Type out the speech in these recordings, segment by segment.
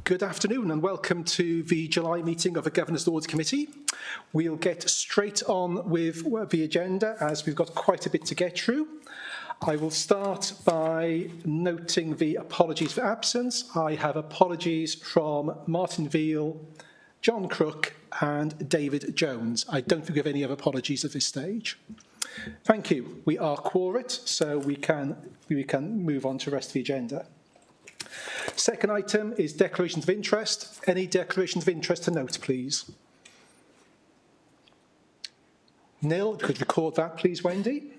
Good afternoon and welcome to the July meeting of the Governors Audit Committee. We'll get straight on with the agenda as we've got quite a bit to get through. I will start by noting the apologies for absence. I have apologies from Martin Veal, John Crook and David Jones. I don't think we have any other apologies at this stage. Thank you. We are quorate, so we can move on to the rest of the agenda. Second item is declarations of interest. Any declarations of interest to note, please? Nil. Could record that, please, Wendy.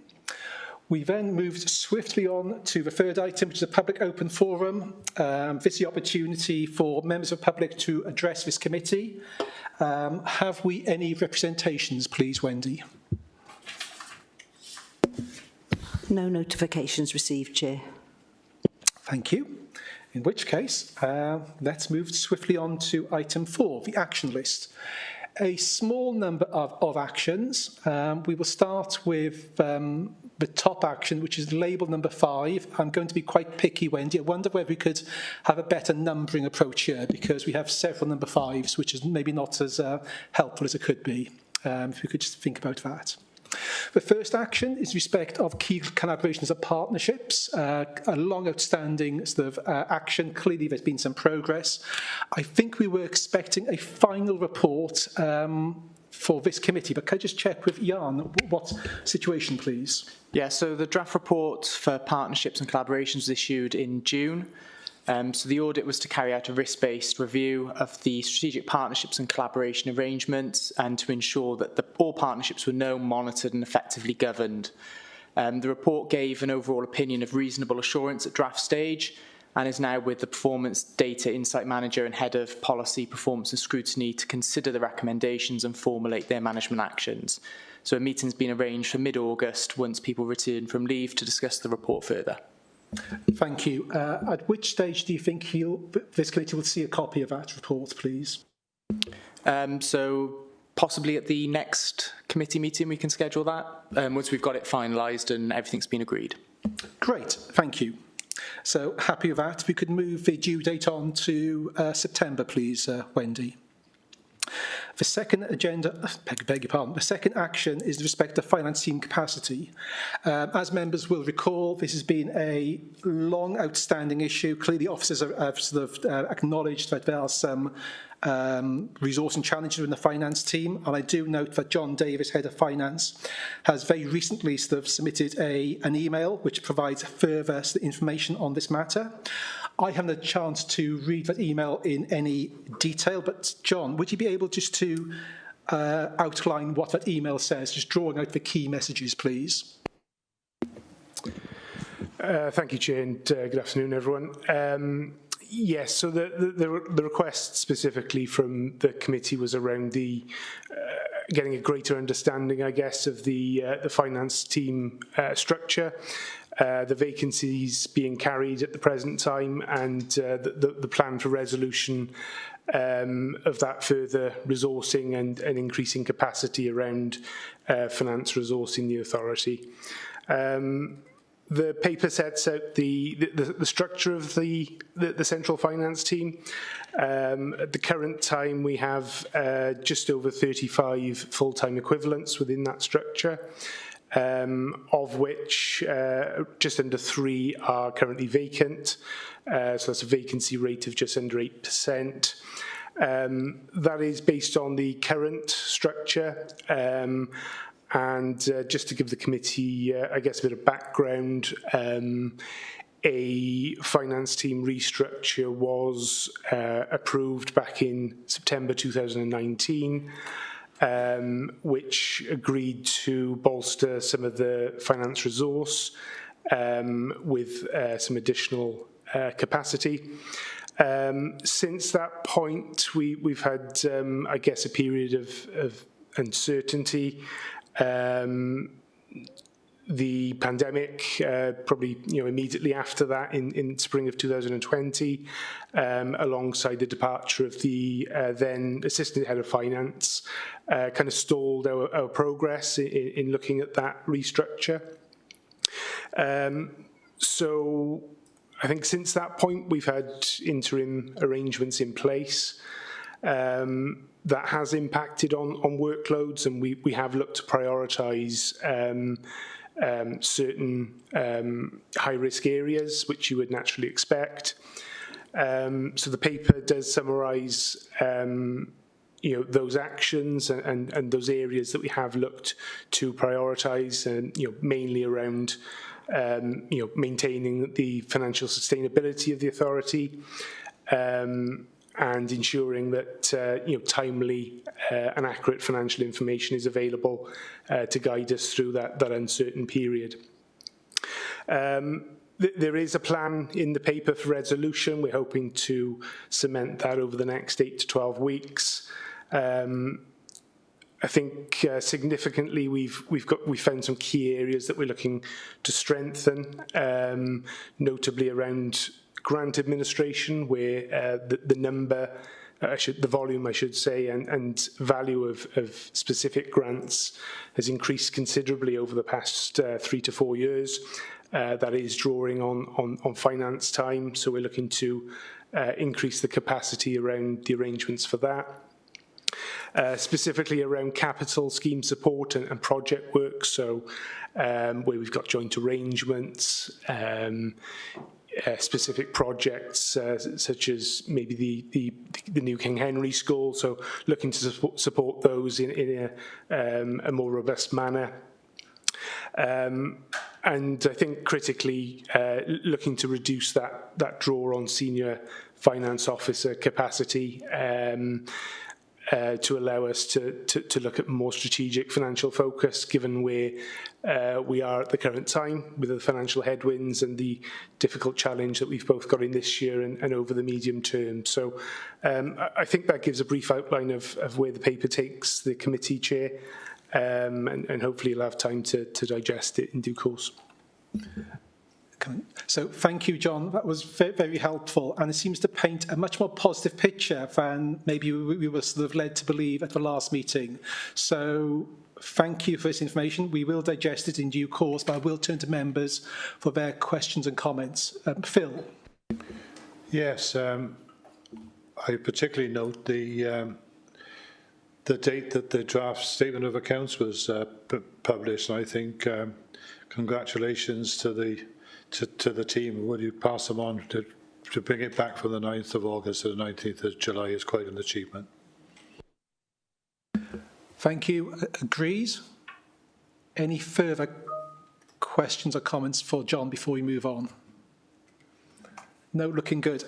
We then moved swiftly on to the third item, which is a public open forum. This is the opportunity for members of the public to address this committee. Have we any representations, please, Wendy? No notifications received, Chair. Thank you. In which case, let's move swiftly on to item 4, the action list. A small number of actions. We will start with the top action, which is label number 5. I'm going to be quite picky, Wendy. I wonder whether we could have a better numbering approach here, because we have several number 5s, which is maybe not as helpful as it could be. If we could just think about that. The first action is respect of key collaborations and partnerships, a long outstanding sort of action. Clearly there's been some progress. I think we were expecting a final report for this committee, but can I just check with Jan, what situation please? Yeah, so the draft report for partnerships and collaborations was issued in June. So the audit was to carry out a risk-based review of the strategic partnerships and collaboration arrangements and to ensure that all partnerships were known, monitored and effectively governed. The report gave an overall opinion of reasonable assurance at draft stage and is now with the Performance Data Insight Manager and Head of Policy, Performance and Scrutiny to consider the recommendations and formulate their management actions. So a meeting's been arranged for mid-August once people return from leave to discuss the report further. Thank you. At which stage do you think this committee will see a copy of that report, please? So possibly at the next committee meeting we can schedule that, once we've got it finalised and everything's been agreed. Great, thank you. So happy with that. We could move the due date on to September, please, Wendy. The second agenda, beg your pardon, the second action is with respect to finance team capacity. As members will recall, this has been a long outstanding issue. Clearly officers have sort of acknowledged that there are some resourcing challenges in the finance team, and I do note that John Davis, Head of Finance, has very recently sort of submitted an email which provides further information on this matter. I haven't had a chance to read that email in any detail, but John, would you be able just to outline what that email says, just drawing out the key messages, please? Thank you, Chair, and good afternoon, everyone. Yes, so the request specifically from the committee was around the getting a greater understanding, I guess, of the finance team structure, the vacancies being carried at the present time, and the plan for resolution of that further resourcing and increasing capacity around finance resourcing the authority. The paper sets out the structure of the central finance team. At the current time, we have just over 35 full-time equivalents within that structure, of which just under 3 are currently vacant. So that's a vacancy rate of just under 8%. That is based on the current structure. And just to give the committee, I guess, a bit of background, a finance team restructure was approved back in September 2019, which agreed to bolster some of the finance resource with some additional capacity. Since that point, we've had, I guess, a period of uncertainty. The pandemic, probably immediately after that, in spring of 2020, alongside the departure of the then Assistant Head of Finance, kind of stalled our progress in looking at that restructure. So I think since that point, we've had interim arrangements in place. That has impacted on workloads, and we have looked to prioritise certain high-risk areas, which you would naturally expect. So the paper does summarise those actions and those areas that we have looked to prioritise, and mainly around maintaining the financial sustainability of the authority, and ensuring that timely and accurate financial information is available to guide us through that uncertain period. There is a plan in the paper for resolution. We're hoping to cement that over the next 8 to 12 weeks. I think significantly we've found some key areas that we're looking to strengthen, notably around grant administration, where the number, the volume, I should say, and value of specific grants has increased considerably over the past 3 to 4 years. That is drawing on finance time, so we're looking to increase the capacity around the arrangements for that. Specifically around capital scheme support and project work, so where we've got joint arrangements, specific projects such as maybe the new King Henry School, so looking to support those in a more robust manner. And I think critically looking to reduce that draw on senior finance officer capacity to allow us to look at more strategic financial focus, given where we are at the current time with the financial headwinds and the difficult challenge that we've both got in this year and over the medium term. So I think that gives a brief outline of where the paper takes the committee, Chair, and hopefully you'll have time to digest it in due course. So thank you, John. That was very helpful, and it seems to paint a much more positive picture than maybe we were sort of led to believe at the last meeting. So thank you for this information. We will digest it in due course, but I will turn to members for their questions and comments. Phil. Yes, I particularly note the date that the draft statement of accounts was published. And I think congratulations to the team. Would you pass them on to bring it back from the 9th of August to the 19th of July is quite an achievement. Thank you. Agrees. Any further questions or comments for John before we move on? No, looking good.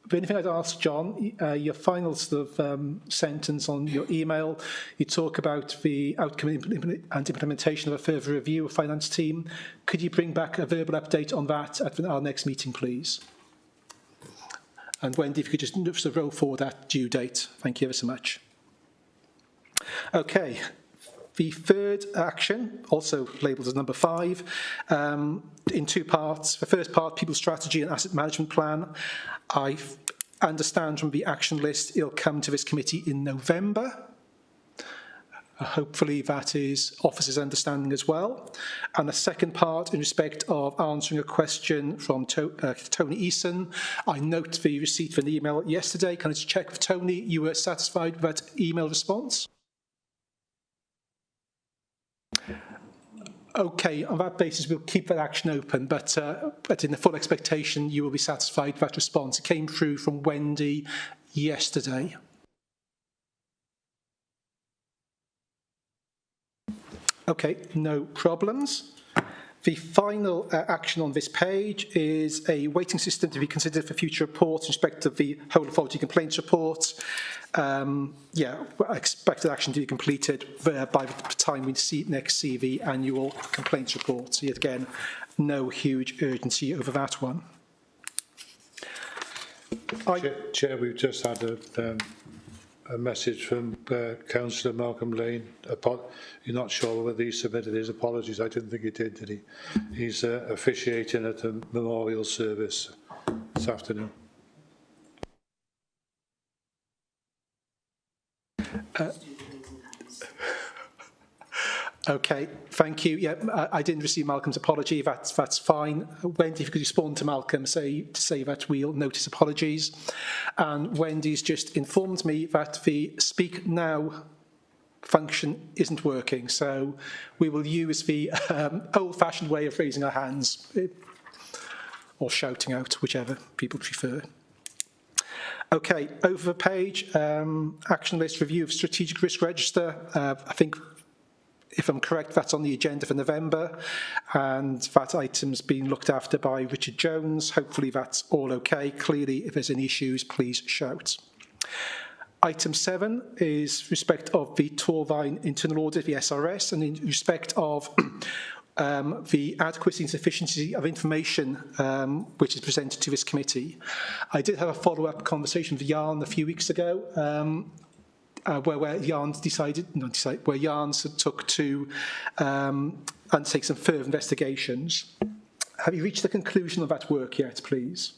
The only thing I'd ask, John, your final sort of sentence on your email, you talk about the outcome and implementation of a further review of finance team. Could you bring back a verbal update on that at our next meeting, please? And Wendy, if you could just sort of roll forward that due date. Thank you ever so much. Okay. The third action, also labelled as number 5, in 2 parts. The first part, People Strategy and Asset Management Plan. I understand from the action list it'll come to this committee in November. Hopefully that is officers' understanding as well. And the second part, in respect of answering a question from Tony Eason. I note the receipt of an email yesterday. Can I just check with Tony, you were satisfied with that email response? Okay, on that basis, we'll keep that action open, but in the full expectation, you will be satisfied with that response. It came through from Wendy yesterday. Okay, no problems. The final action on this page is a waiting system to be considered for future reports in respect of the whole authority complaints report. Expected action to be completed by the time we next see the annual complaints report. So yet again, no huge urgency over that one. Chair, we've just had a message from Councillor Malcolm Lane. You're not sure whether he submitted his apologies. I didn't think he did he? He's officiating at a memorial service this afternoon. Okay, thank you. Yeah, I didn't receive Malcolm's apology. That's fine. Wendy, if you could respond to Malcolm, to say that we'll notice apologies. And Wendy's just informed me that the Speak Now function isn't working, so we will use the old-fashioned way of raising our hands or shouting out, whichever people prefer. Okay, over the page, action list review of strategic risk register. I think, if I'm correct, that's on the agenda for November, and that item's being looked after by Richard Jones. Hopefully that's all okay. Clearly, if there's any issues, please shout. Item 7 is respect of the Torvine internal audit, the SRS, and in respect of the adequacy and sufficiency of information which is presented to this committee. I did have a follow-up conversation with Jan a few weeks ago, where Jan's where Jan's took to undertake some further investigations. Have you reached the conclusion of that work yet, please?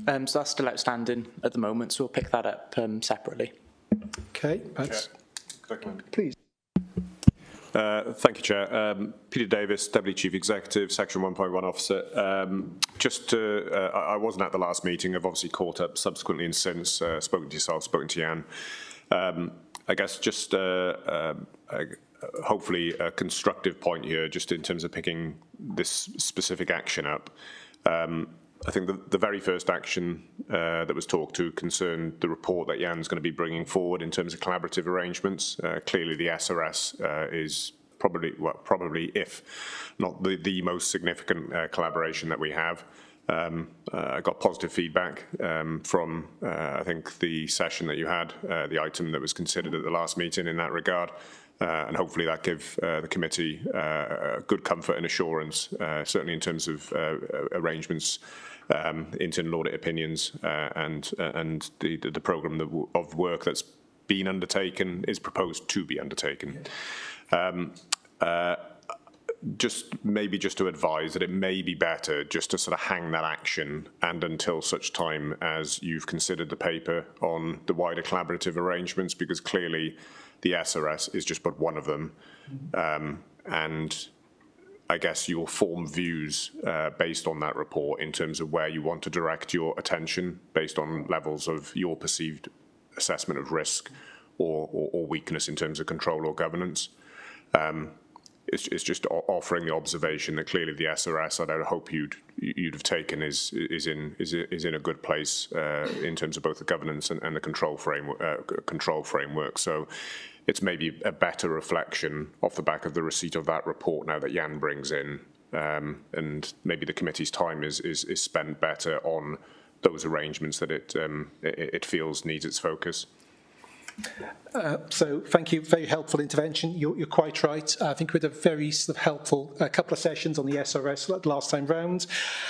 So that's still outstanding at the moment, so we'll pick that up separately. Okay, that's, please. Thank you, Chair. Peter Davis, Deputy Chief Executive, Section 1.1 Officer. I wasn't at the last meeting. I've obviously caught up subsequently and since, spoken to yourself, spoken to Jan. I guess just hopefully a constructive point here, just in terms of picking this specific action up. I think the very first action that was talked to concerned the report that Jan's going to be bringing forward in terms of collaborative arrangements. Clearly, the SRS is probably, if not the most significant collaboration that we have. I got positive feedback from, I think, the session that you had, the item that was considered at the last meeting in that regard. And hopefully that give the committee good comfort and assurance, certainly in terms of arrangements, internal audit opinions, and the programme of work that's been undertaken is proposed to be undertaken. Just to advise that it may be better just to sort of hang that action and until such time as you've considered the paper on the wider collaborative arrangements, because clearly the SRS is just but one of them. And I guess you'll form views based on that report in terms of where you want to direct your attention based on levels of your perceived assessment of risk or weakness in terms of control or governance. It's just offering the observation that clearly the SRS, I hope you'd have taken, is in a good place in terms of both the governance and the control framework. So it's maybe a better reflection off the back of the receipt of that report now that Jan brings in, and maybe the committee's time is spent better on those arrangements that it feels needs its focus. So thank you, very helpful intervention. You're quite right. I think we had a very sort of helpful couple of sessions on the SRS last time round.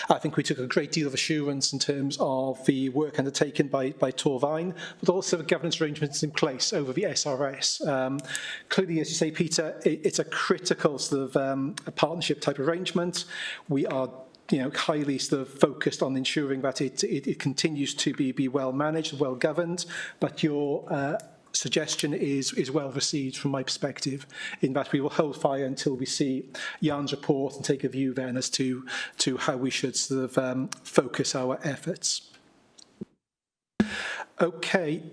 I think we took a great deal of assurance in terms of the work undertaken by Torvine, but also the governance arrangements in place over the SRS. Clearly, as you say, Peter, it's a critical sort of a partnership type arrangement. We are highly sort of focused on ensuring that it continues to be well managed, well governed, but your suggestion is well received from my perspective, in that we will hold fire until we see Jan's report and take a view then as to how we should sort of focus our efforts. Okay,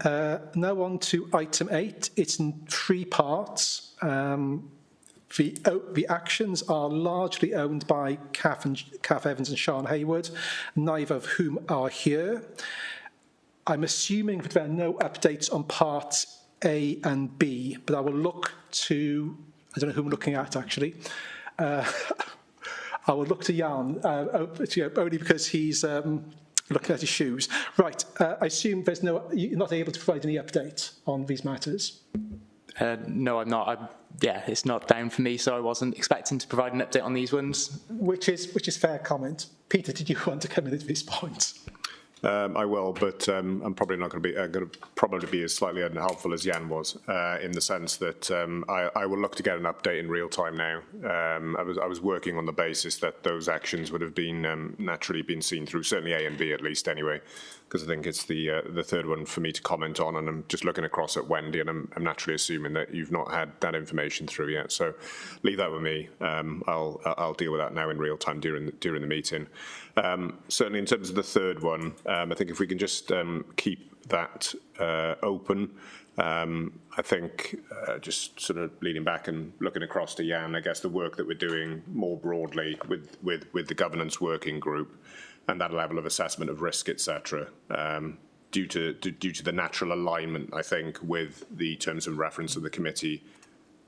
now on to item 8. It's in 3 parts. The actions are largely owned by Kath Evans and Sian Hayward, neither of whom are here. I'm assuming that there are no updates on parts A and B, but I will look to, I don't know who I'm looking at actually. I will look to Jan, only because he's looking at his shoes. Right, I assume you're not able to provide any update on these matters? No, I'm not. It's not down for me, so I wasn't expecting to provide an update on these ones. Which is fair comment. Peter, did you want to come in at this point? I will, but I'm probably not going to probably be as slightly unhelpful as Jan was, in the sense that I will look to get an update in real time now. I was working on the basis that those actions would have been naturally been seen through, certainly A and B at least anyway, because I think it's the third one for me to comment on, and I'm just looking across at Wendy, and I'm naturally assuming that you've not had that information through yet. So leave that with me. I'll deal with that now in real time during the meeting. Certainly in terms of the third one, I think if we can just keep that open. I think just sort of leaning back and looking across to Jan, I guess the work that we're doing more broadly with the governance working group and that level of assessment of risk, etc., due to the natural alignment, I think, with the terms of reference of the committee,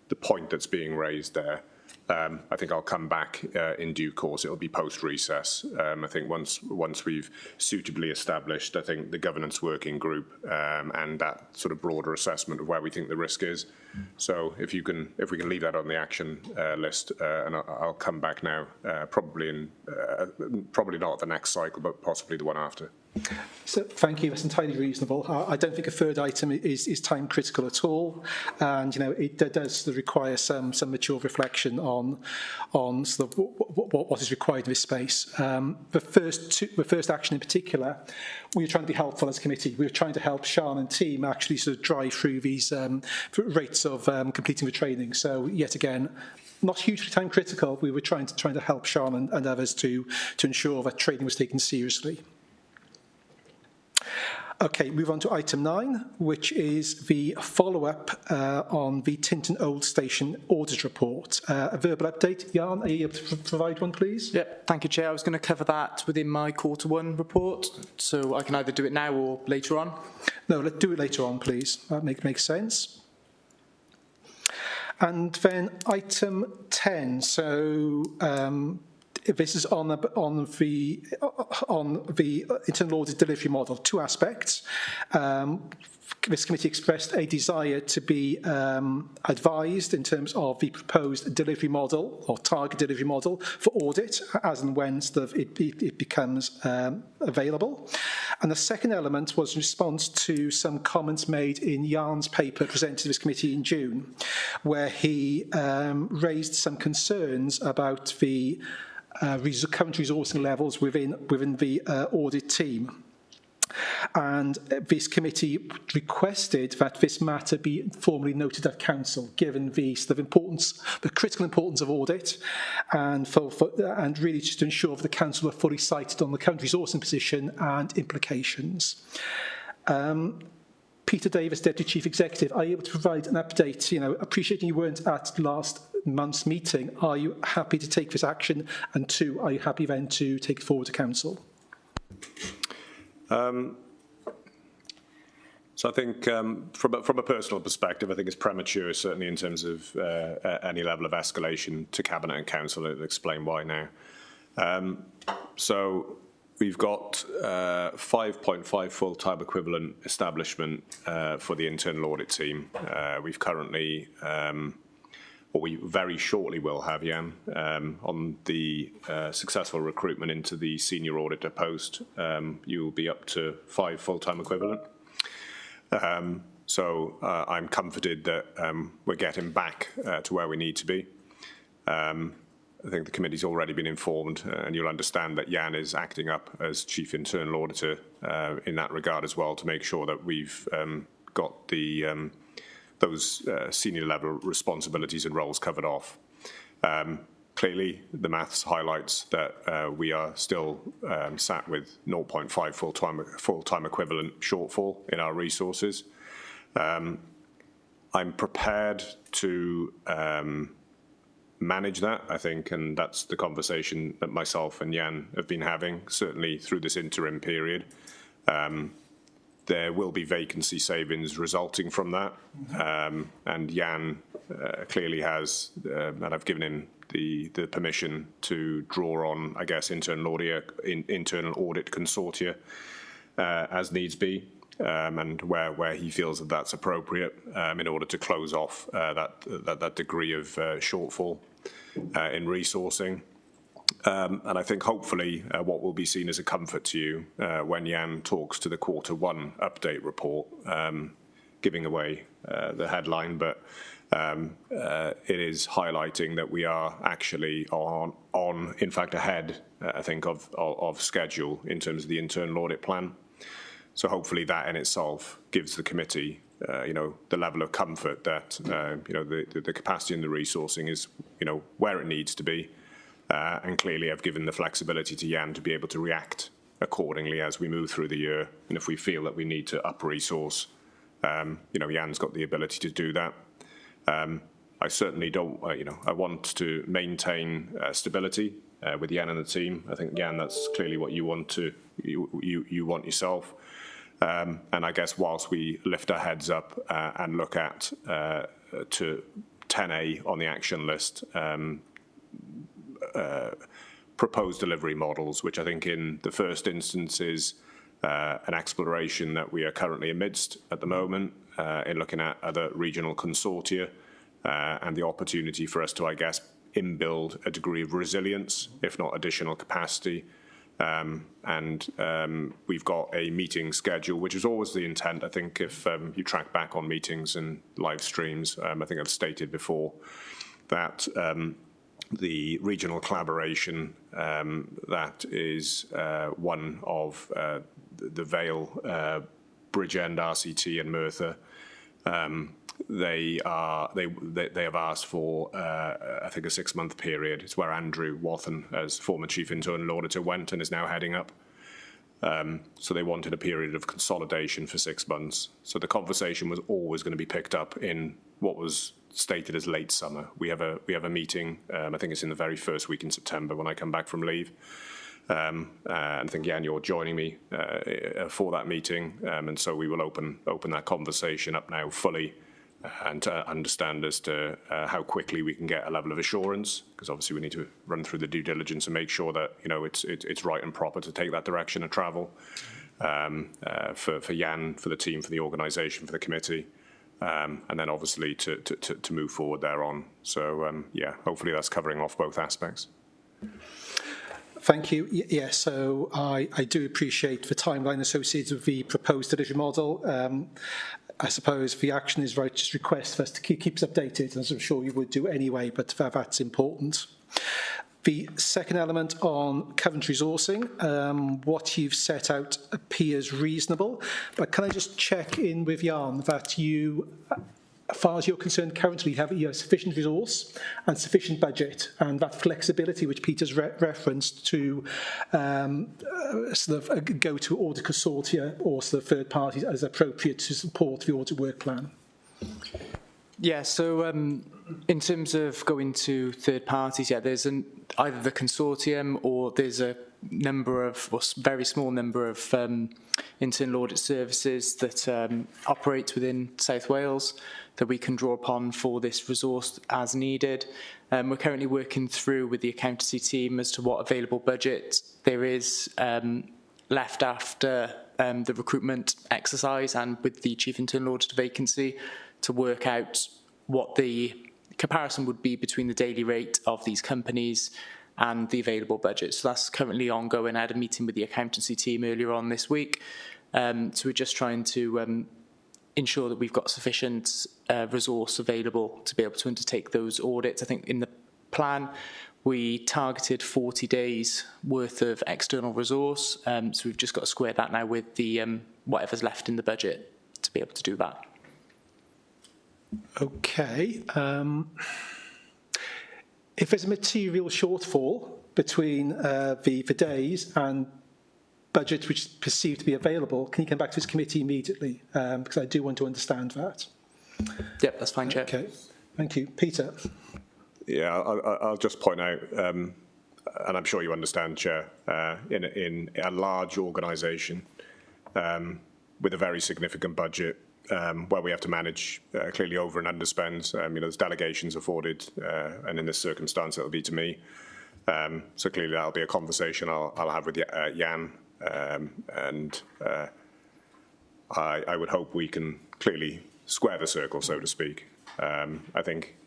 the point that's being raised there. I think I'll come back in due course. It'll be post-recess. I think once we've suitably established, I think, the governance working group and that sort of broader assessment of where we think the risk is. So if we can leave that on the action list, and I'll come back now, probably not the next cycle, but possibly the one after. So thank you. That's entirely reasonable. I don't think a third item is time critical at all, and it does require some mature reflection on sort of what is required in this space. The first action in particular, we were trying to be helpful as a committee. We were trying to help Sian and team actually sort of drive through these rates of completing the training. So yet again, not hugely time critical. We were trying to help Sian and others to ensure that training was taken seriously. Okay, move on to item 9, which is the follow-up on the Tintern Old Station audit report. A verbal update. Jan, are you able to provide one, please? Yep, thank you, Chair. I was going to cover that within my Q1 report, so I can either do it now or later on. No, let's do it later on, please. That makes sense. And then item 10. So this is on the internal audit delivery model. Two aspects. This committee expressed a desire to be advised in terms of the proposed delivery model or target delivery model for audit as and when it becomes available. And the second element was in response to some comments made in Jan's paper presented to this committee in June, where he raised some concerns about the current resourcing levels within the audit team. And this committee requested that this matter be formally noted at council, given the sort of importance, the critical importance of audit, and really just to ensure that the council are fully cited on the current resourcing position and implications. Peter Davis, Deputy Chief Executive, are you able to provide an update? Appreciating you weren't at last month's meeting, are you happy to take this action? And two, are you happy then to take it forward to council? So I think from a personal perspective, I think it's premature, certainly in terms of any level of escalation to Cabinet and Council. I'll explain why now. So we've got 5.5 full-time equivalent establishment for the internal audit team. We've currently, or we very shortly will have, Jan, on the successful recruitment into the senior auditor post, you will be up to 5 full-time equivalent. So I'm comforted that we're getting back to where we need to be. I think the committee's already been informed, and you'll understand that Jan is acting up as Chief Internal Auditor in that regard as well, to make sure that we've got those senior level responsibilities and roles covered off. Clearly, the maths highlights that we are still sat with 0.5 full-time equivalent shortfall in our resources. I'm prepared to manage that, I think, and that's the conversation that myself and Jan have been having, certainly through this interim period. There will be vacancy savings resulting from that, and Jan clearly has, and I've given him the permission to draw on, I guess, internal audit consortia as needs be, and where he feels that that's appropriate in order to close off that degree of shortfall in resourcing. And I think hopefully what will be seen as a comfort to you when Jan talks to the Q1 update report, giving away the headline, but it is highlighting that we are actually in fact, ahead, I think, of schedule in terms of the internal audit plan. So hopefully that in itself gives the committee, the level of comfort that, the capacity and the resourcing is, where it needs to be. And clearly I've given the flexibility to Jan to be able to react accordingly as we move through the year. And if we feel that we need to up resource, Jan's got the ability to do that. I certainly don't, I want to maintain stability with Jan and the team. I think, Jan, that's clearly what you want you want yourself. And I guess whilst we lift our heads up and look at to 10A on the action list, proposed delivery models, which I think in the first instance is an exploration that we are currently amidst at the moment in looking at other regional consortia and the opportunity for us to, I guess, inbuild a degree of resilience, if not additional capacity. We've got a meeting schedule, which is always the intent. I think if you track back on meetings and live streams, I think I've stated before that the regional collaboration that is one of the Vale, Bridgend, RCT and Merthyr, they have asked for I think a 6-month period. It's where Andrew Wathen, as former Chief Internal Auditor, went and is now heading up. So they wanted a period of consolidation for 6 months. So the conversation was always going to be picked up in what was stated as late summer. We have a meeting. I think it's in the very first week in September when I come back from leave. And I think, Jan, you're joining me for that meeting. And so we will open that conversation up now fully and to understand as to how quickly we can get a level of assurance, because obviously we need to run through the due diligence and make sure that it's right and proper to take that direction of travel for Jan, for the team, for the organisation, for the committee, and then obviously to move forward thereon. So hopefully that's covering off both aspects. Thank you. Yes, so I do appreciate the timeline associated with the proposed delivery model. I suppose the action is right, just request for us to keep us updated, as I'm sure you would do anyway, but that's important. The second element on current resourcing, what you've set out appears reasonable, but can I just check in with Jan that you, as far as you're concerned, currently have sufficient resource and sufficient budget, and that flexibility which Peter's referenced to go to audit consortia or sort of third parties as appropriate to support the audit work plan? Yeah, so in terms of going to third parties, there's either the consortium or there's a number of, or very small number of internal audit services that operate within South Wales that we can draw upon for this resource as needed. We're currently working through with the accountancy team as to what available budget there is left after the recruitment exercise and with the Chief Internal Auditor vacancy to work out what the comparison would be between the daily rate of these companies and the available budget. So that's currently ongoing. I had a meeting with the accountancy team earlier on this week. So we're just trying to ensure that we've got sufficient resource available to be able to undertake those audits. I think in the plan, we targeted 40 days worth of external resource. So we've just got to square that now with the whatever's left in the budget to be able to do that. Okay. If there's a material shortfall between the days and budget which is perceived to be available, can you come back to this committee immediately? Because I do want to understand that. Yep, that's fine, Chair. Okay, thank you. Peter? Yeah, I'll just point out, and I'm sure you understand, Chair, in a large organisation with a very significant budget, where we have to manage clearly over and underspends. There's delegations afforded, and in this circumstance, it'll be to me. So clearly that'll be a conversation I'll have with Jan, and I would hope we can clearly square the circle, so to speak. I think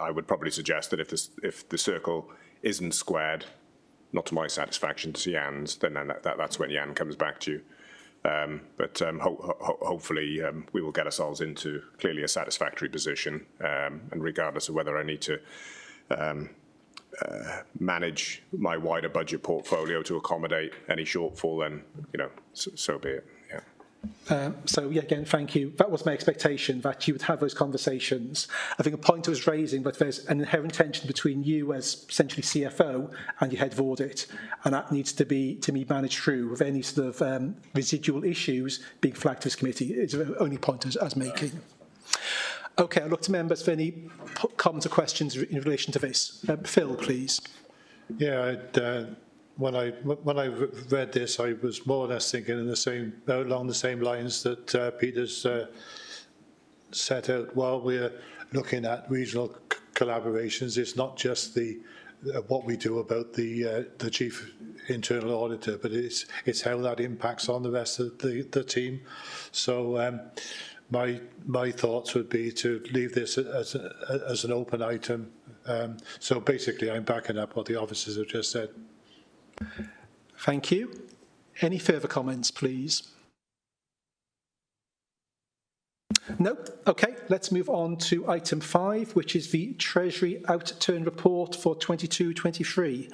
I would probably suggest that if the circle isn't squared, not to my satisfaction, to Jan's, then that's when Jan comes back to you. But hopefully we will get ourselves into clearly a satisfactory position, and regardless of whether I need to manage my wider budget portfolio to accommodate any shortfall, then so be it. Yeah. So, yeah, again, thank you. That was my expectation, that you would have those conversations. I think a point I was raising, that there's an inherent tension between you as essentially CFO and your head of audit, and that needs to be managed through with any sort of residual issues being flagged to this committee. It's the only point I was making. Okay, I'll look to members for any comments or questions in relation to this. Phil, please. Yeah, when I read this, I was more or less thinking along the same lines that Peter's set out. While we're looking at regional collaborations, it's not just what we do about the chief internal auditor, but it's how that impacts on the rest of the team. So my thoughts would be to leave this as an open item. So basically, I'm backing up what the officers have just said. Thank you. Any further comments, please? No? Okay, let's move on to item 5, which is the Treasury Outturn Report for 22-23.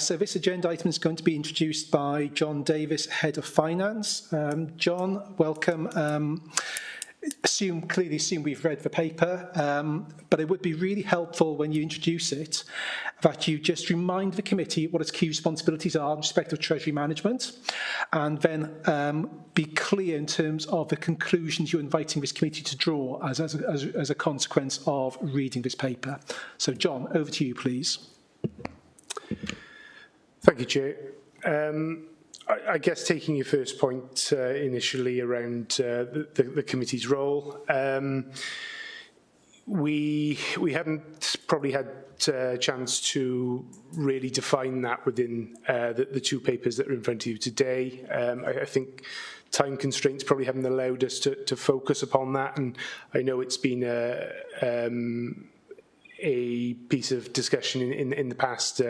So this agenda item is going to be introduced by John Davis, Head of Finance. John, welcome. Clearly assume we've read the paper, but it would be really helpful when you introduce it that you just remind the committee what its key responsibilities are in respect of Treasury management, and then be clear in terms of the conclusions you're inviting this committee to draw as a consequence of reading this paper. So, John, over to you, please. Thank you, Chair. I guess taking your first point initially around the committee's role, we haven't probably had a chance to really define that within the two papers that are in front of you today. I think time constraints probably haven't allowed us to focus upon that, and I know it's been a piece of discussion in the past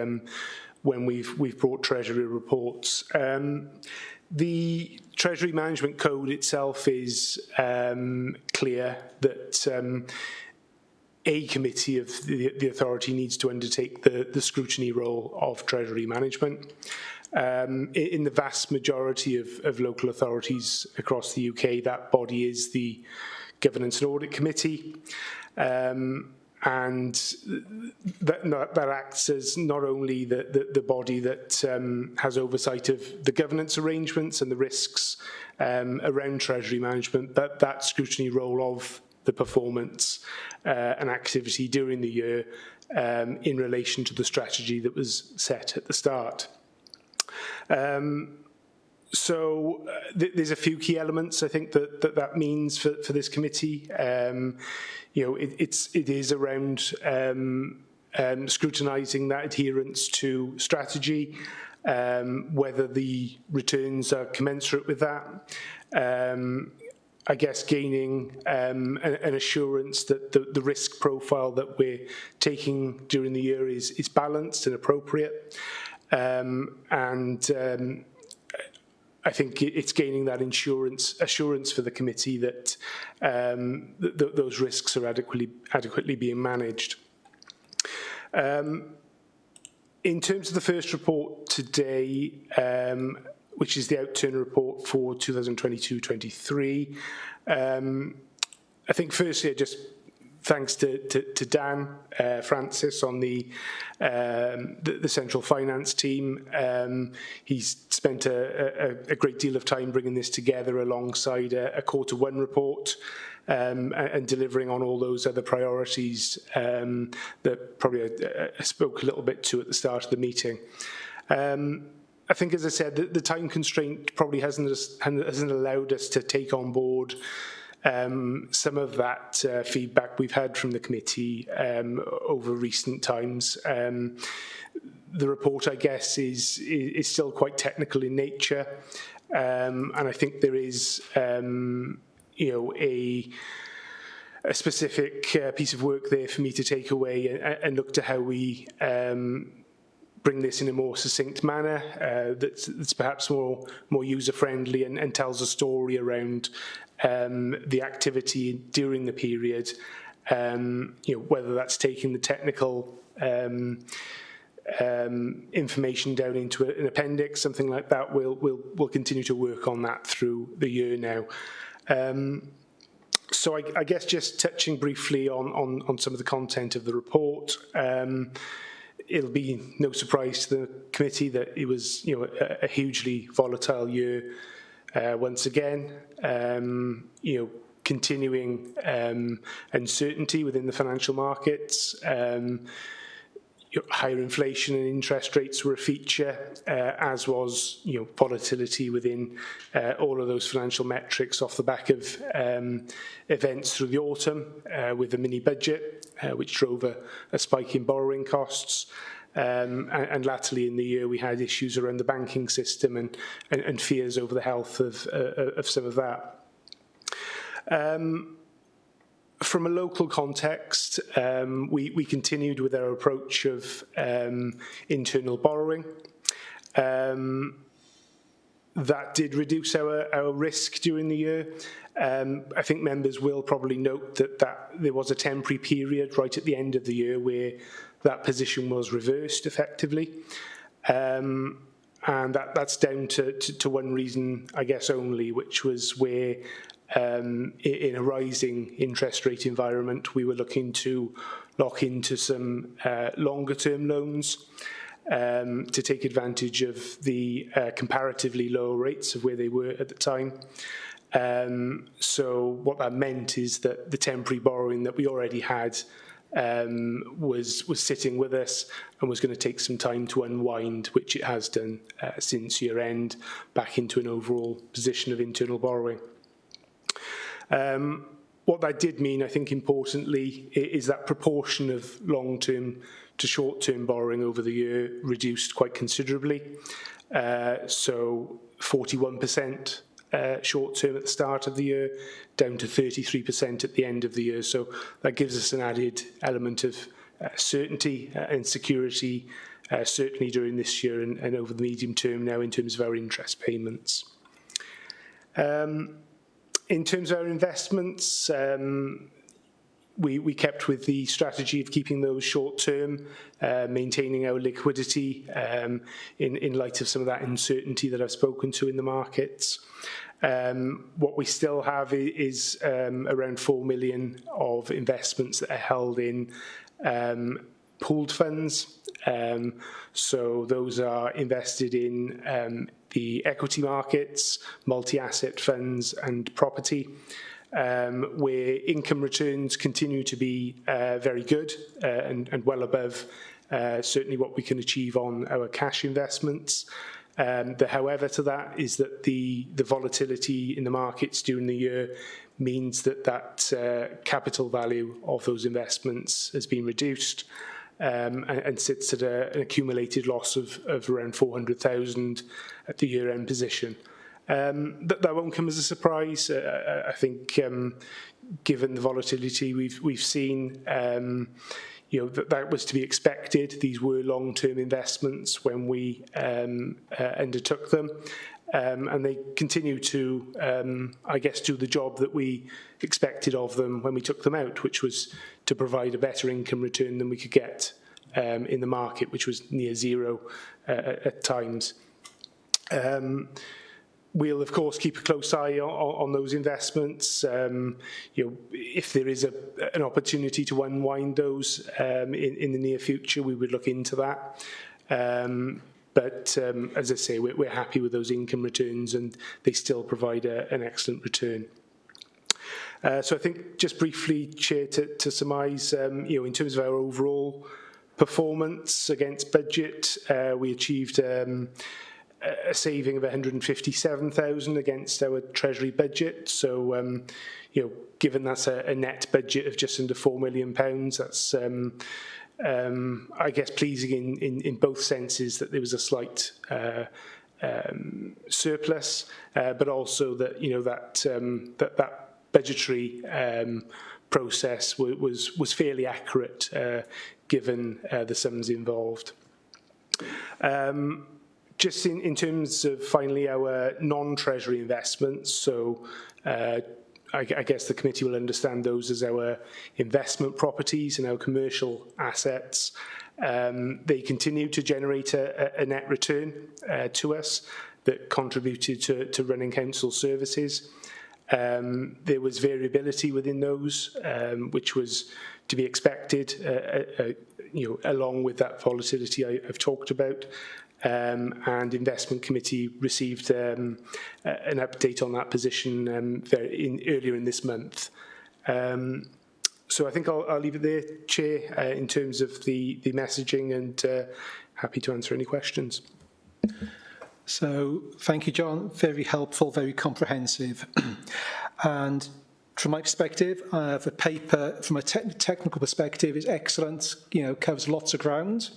when we've brought Treasury reports. The Treasury Management Code itself is clear that a committee of the authority needs to undertake the scrutiny role of Treasury management. In the vast majority of local authorities across the UK, that body is the Governance and Audit Committee. And that acts as not only the body that has oversight of the governance arrangements and the risks around Treasury management, but that scrutiny role of the performance and activity during the year in relation to the strategy that was set at the start. So there's a few key elements I think that means for this committee. It is around scrutinising that adherence to strategy, whether the returns are commensurate with that. I guess gaining an assurance that the risk profile that we're taking during the year is balanced and appropriate, I think it's gaining that assurance for the committee that those risks are adequately being managed. In terms of the first report today, which is the Outturn report for 2022-23, I think firstly, just thanks to Dan Francis on the central finance team. He's spent a great deal of time bringing this together alongside a Q1 report and delivering on all those other priorities that probably I spoke a little bit to at the start of the meeting. I think, as I said, the time constraint probably hasn't allowed us to take on board some of that feedback we've had from the committee over recent times. The report, I guess, is still quite technical in nature, and I think there is, a specific piece of work there for me to take away and look to how we bring this in a more succinct manner that's perhaps more user-friendly and tells a story around the activity during the period, whether that's taking the technical information down into an appendix, something like that. We'll continue to work on that through the year now. So I guess just touching briefly on some of the content of the report. It'll be no surprise to the committee that it was, a hugely volatile year once again. Continuing uncertainty within the financial markets. Higher inflation and interest rates were a feature, as was volatility within all of those financial metrics off the back of events through the autumn with the mini budget, which drove a spike in borrowing costs. And latterly in the year, we had issues around the banking system and fears over the health of some of that. From a local context, we continued with our approach of internal borrowing. That did reduce our risk during the year. I think members will probably note that there was a temporary period right at the end of the year where that position was reversed effectively. And that's down to one reason, I guess, only, which was where in a rising interest rate environment, we were looking to lock into some longer-term loans to take advantage of the comparatively low rates of where they were at the time. So what that meant is that the temporary borrowing that we already had was sitting with us and was going to take some time to unwind, which it has done since year end, back into an overall position of internal borrowing. What that did mean, I think importantly, is that proportion of long-term to short-term borrowing over the year reduced quite considerably. So 41% short-term at the start of the year, down to 33% at the end of the year. So that gives us an added element of certainty and security, certainly during this year and over the medium term now in terms of our interest payments. In terms of our investments, we kept with the strategy of keeping those short-term, maintaining our liquidity in light of some of that uncertainty that I've spoken to in the markets. What we still have is around 4 million of investments that are held in pooled funds. So those are invested in the equity markets, multi-asset funds and property, where income returns continue to be very good and well above certainly what we can achieve on our cash investments. The however to that is that the volatility in the markets during the year means that capital value of those investments has been reduced and sits at an accumulated loss of around 400,000 at the year-end position. That won't come as a surprise. I think, given the volatility we've seen, that was to be expected. These were long-term investments when we undertook them, and they continue to, I guess, do the job that we expected of them when we took them out, which was to provide a better income return than we could get in the market, which was near zero at times. We'll, of course, keep a close eye on those investments. If there is an opportunity to unwind those in the near future, we would look into that. But as I say, we're happy with those income returns, and they still provide an excellent return. So I think just briefly, Chair, to surmise, in terms of our overall performance against budget, we achieved a saving of 157,000 against our Treasury budget. So, given that's a net budget of just under £4 million, that's, I guess, pleasing in both senses, that there was a slight surplus, but also that, that budgetary process was fairly accurate, given the sums involved. Just in terms of, finally, our non-Treasury investments, so I guess the committee will understand those as our investment properties and our commercial assets. They continue to generate a net return to us that contributed to running council services. There was variability within those, which was to be expected, along with that volatility I've talked about. And Investment Committee received an update on that position earlier in this month. So I think I'll leave it there, Chair, in terms of the messaging, and happy to answer any questions. So thank you, John. Very helpful, very comprehensive. And from my perspective, the paper, from a technical perspective, is excellent. Covers lots of ground.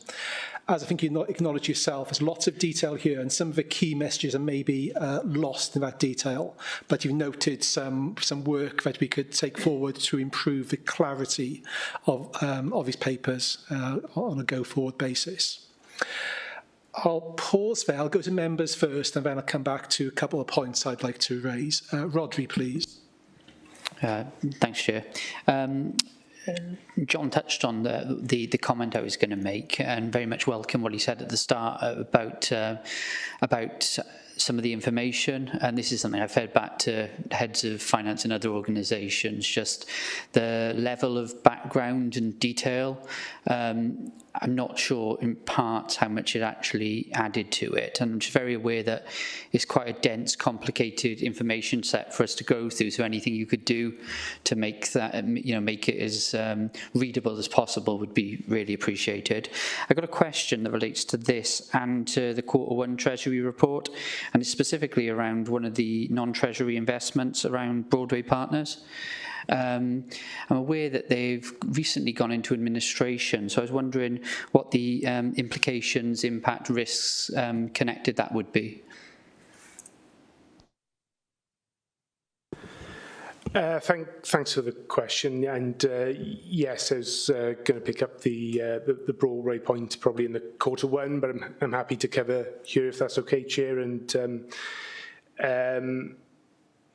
As I think you acknowledge yourself, there's lots of detail here, and some of the key messages are maybe lost in that detail. But you've noted some work that we could take forward to improve the clarity of his papers on a go-forward basis. I'll pause there. I'll go to members first, and then I'll come back to a couple of points I'd like to raise. Rodri, please. Thanks, Chair. John touched on the comment I was going to make, and very much welcome what he said at the start about some of the information. And this is something I've fed back to heads of finance and other organisations, just the level of background and detail. I'm not sure in part how much it actually added to it, and I'm just very aware that it's quite a dense, complicated information set for us to go through. So anything you could do to make that, make it as readable as possible would be really appreciated. I've got a question that relates to this and to the Q1 Treasury report, and it's specifically around one of the non-Treasury investments around Broadway Partners. I'm aware that they've recently gone into administration, so I was wondering what the implications, impact, risks connected that would be. Thanks for the question, and yes, I was going to pick up the Broadway point probably in the Q1, but I'm happy to cover here if that's okay, Chair. And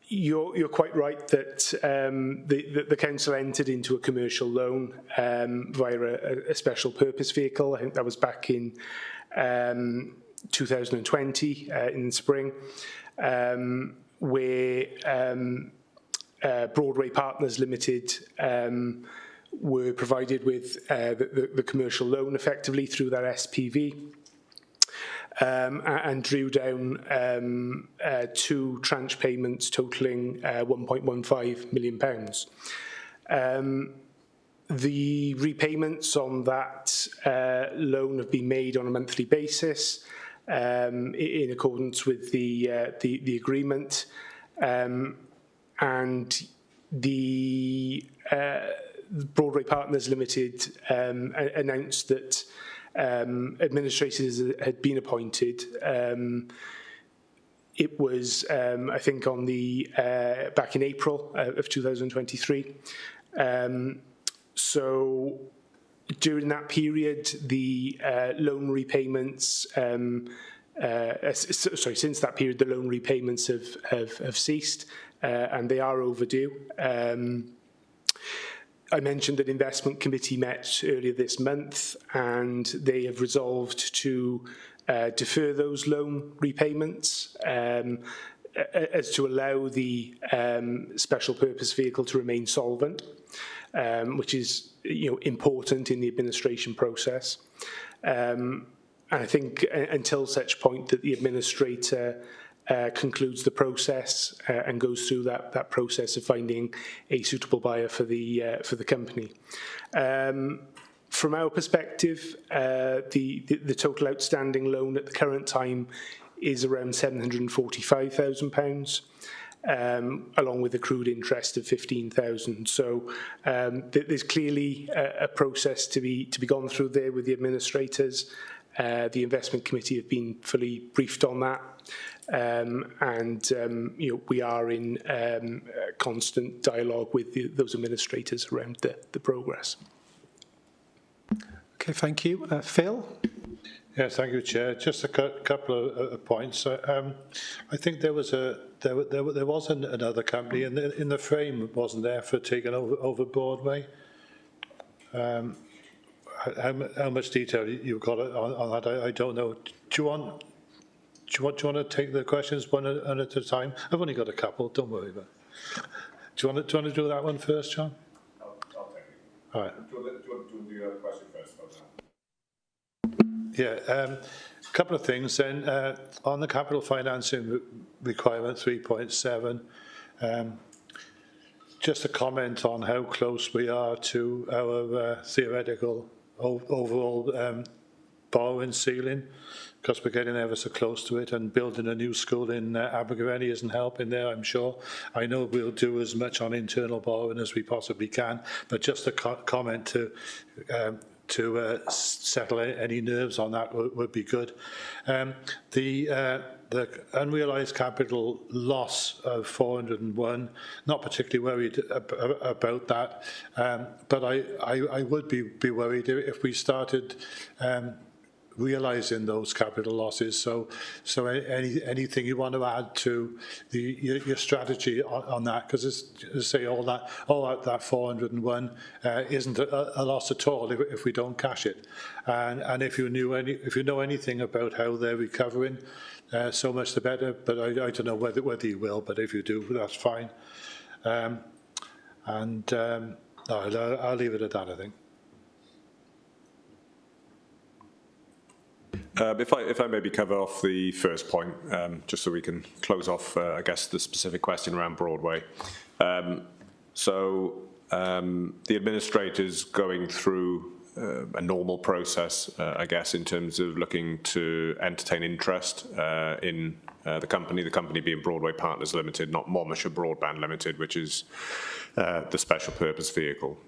you're quite right that the council entered into a commercial loan via a special purpose vehicle. I think that was back in 2020 in the spring, where Broadway Partners Limited were provided with the commercial loan effectively through their SPV. And drew down 2 tranche payments totalling £1.15 million. The repayments on that loan have been made on a monthly basis in accordance with the agreement, and the Broadway Partners Limited announced that administrators had been appointed. It was, I think, on back in April of 2023. So during that period, the loan repayments, since that period, the loan repayments have ceased, and they are overdue. I mentioned that Investment Committee met earlier this month, and they have resolved to defer those loan repayments as to allow the special purpose vehicle to remain solvent, which is important in the administration process. And I think until such point that the administrator concludes the process and goes through that process of finding a suitable buyer for the company. From our perspective, the total outstanding loan at the current time is around £745,000, along with accrued interest of £15,000. So there's clearly a process to be gone through there with the administrators. The Investment Committee have been fully briefed on that. We are in constant dialogue with those administrators around the progress. Okay, thank you. Phil? Yes, thank you, Chair. Just a couple of points. I think there was another company in the frame, wasn't there, for taking over Broadway? how much detail you've got on that, I don't know. Do you want to take the questions one at a time? I've only got a couple. Don't worry about it. Do you want to do that one first, John? I'll take it. All right. Do you want to do the other question first? Yeah, a couple of things then. On the capital financing requirement 3.7, just a comment on how close we are to our theoretical overall borrowing ceiling, because we're getting ever so close to it, and building a new school in Abergavenny isn't helping there, I'm sure. I know we'll do as much on internal borrowing as we possibly can, but just a comment to settle any nerves on that would be good. The unrealised capital loss of 401, not particularly worried about that, but I would be worried if we started realising those capital losses. So anything you want to add to your strategy on that? Because as I say, all that 401 isn't a loss at all if we don't cash it. And if you know anything about how they're recovering, so much the better. But I don't know whether you will. But if you do, that's fine. I'll leave it at that, I think. If I maybe cover off the first point, just so we can close off, I guess, the specific question around Broadway. The administrator's going through a normal process, I guess, in terms of looking to entertain interest in the company being Broadway Partners Limited, not Monmouthshire Broadband Limited, which is the special purpose vehicle.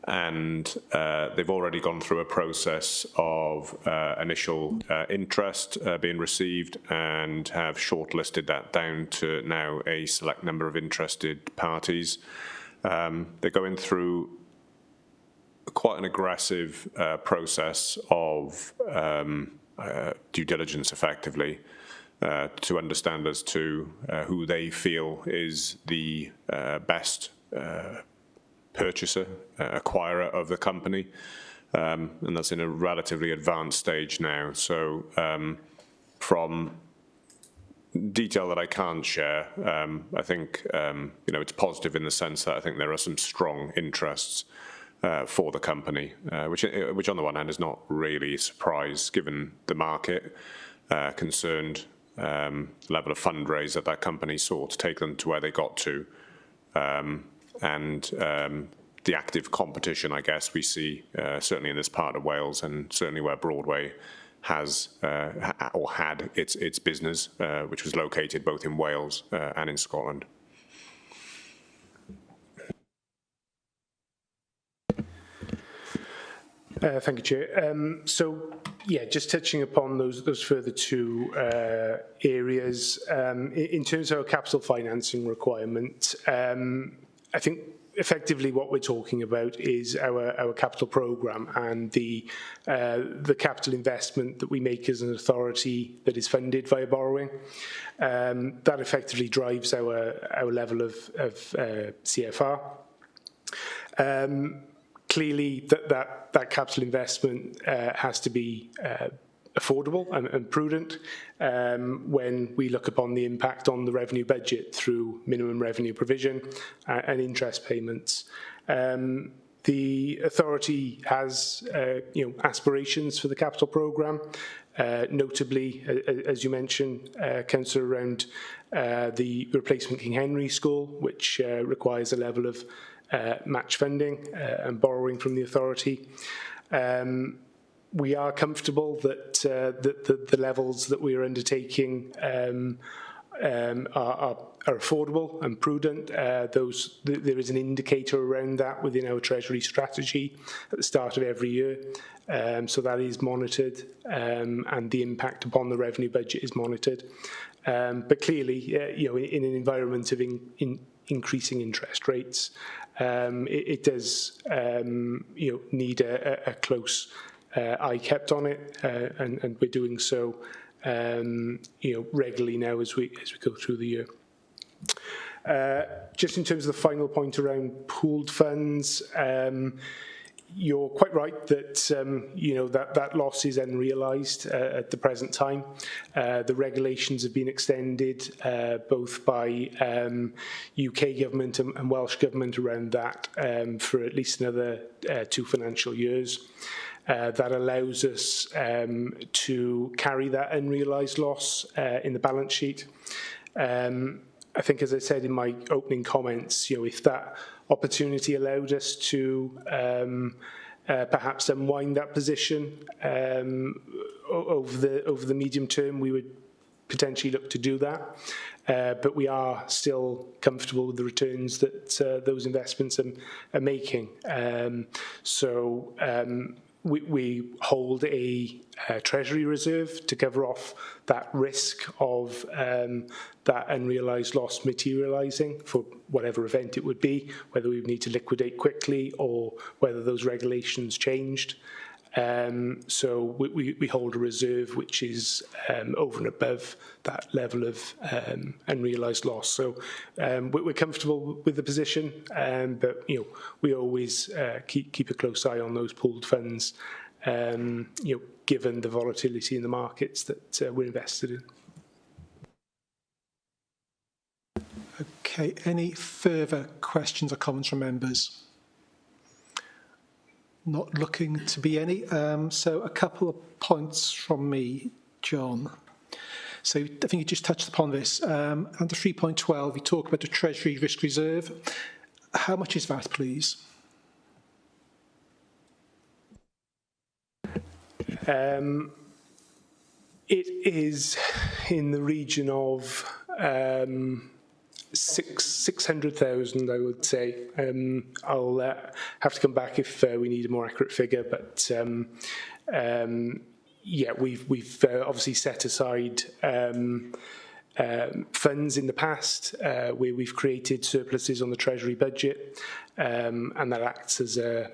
And they've already gone through a process of initial interest being received, and have shortlisted that down to now a select number of interested parties. They're going through quite an aggressive process of due diligence, effectively, to understand as to who they feel is the best purchaser, acquirer of the company, and that's in a relatively advanced stage now. So from detail that I can't share, I think it's positive in the sense that I think there are some strong interests for the company, which on the one hand is not really a surprise given the market concerned, level of fundraise that company sought to take them to where they got to. And the active competition, I guess, we see certainly in this part of Wales, and certainly where Broadway has or had its business, which was located both in Wales and in Scotland. Thank you, Chair. Just touching upon those further two areas. In terms of our capital financing requirement, I think effectively what we're talking about is our capital programme and the capital investment that we make as an authority that is funded via borrowing. That effectively drives our level of CFR. Clearly, that capital investment has to be affordable and prudent when we look upon the impact on the revenue budget through minimum revenue provision and interest payments. The authority has aspirations for the capital programme, notably, as you mentioned, Councillor, around the replacement King Henry School, which requires a level of match funding and borrowing from the authority. We are comfortable that the levels that we are undertaking are affordable and prudent. There is an indicator around that within our Treasury strategy at the start of every year. So that is monitored, and the impact upon the revenue budget is monitored. But clearly, in an environment of increasing interest rates, it does need a close eye kept on it, and we're doing so regularly now as we go through the year. Just in terms of the final point around pooled funds, you're quite right that that loss is unrealised at the present time. The regulations have been extended both by UK government and Welsh government around that for at least another 2 financial years. That allows us to carry that unrealised loss in the balance sheet. I think, as I said in my opening comments, if that opportunity allowed us to perhaps unwind that position over the medium term, we would potentially look to do that. But we are still comfortable with the returns that those investments are making. We hold a treasury reserve to cover off that risk of that unrealised loss materialising for whatever event it would be, whether we would need to liquidate quickly or whether those regulations changed. So we hold a reserve which is over and above that level of unrealised loss. So we're comfortable with the position, but we always keep a close eye on those pooled funds, given the volatility in the markets that we're invested in. Okay, any further questions or comments from members? Not looking to be any. So a couple of points from me, John. So I think you just touched upon this. Under 3.12, you talk about the Treasury Risk Reserve. How much is that, please? It is in the region of 600,000, I would say. I'll have to come back if we need a more accurate figure, but yeah, we've obviously set aside funds in the past where we've created surpluses on the Treasury budget, and that acts as a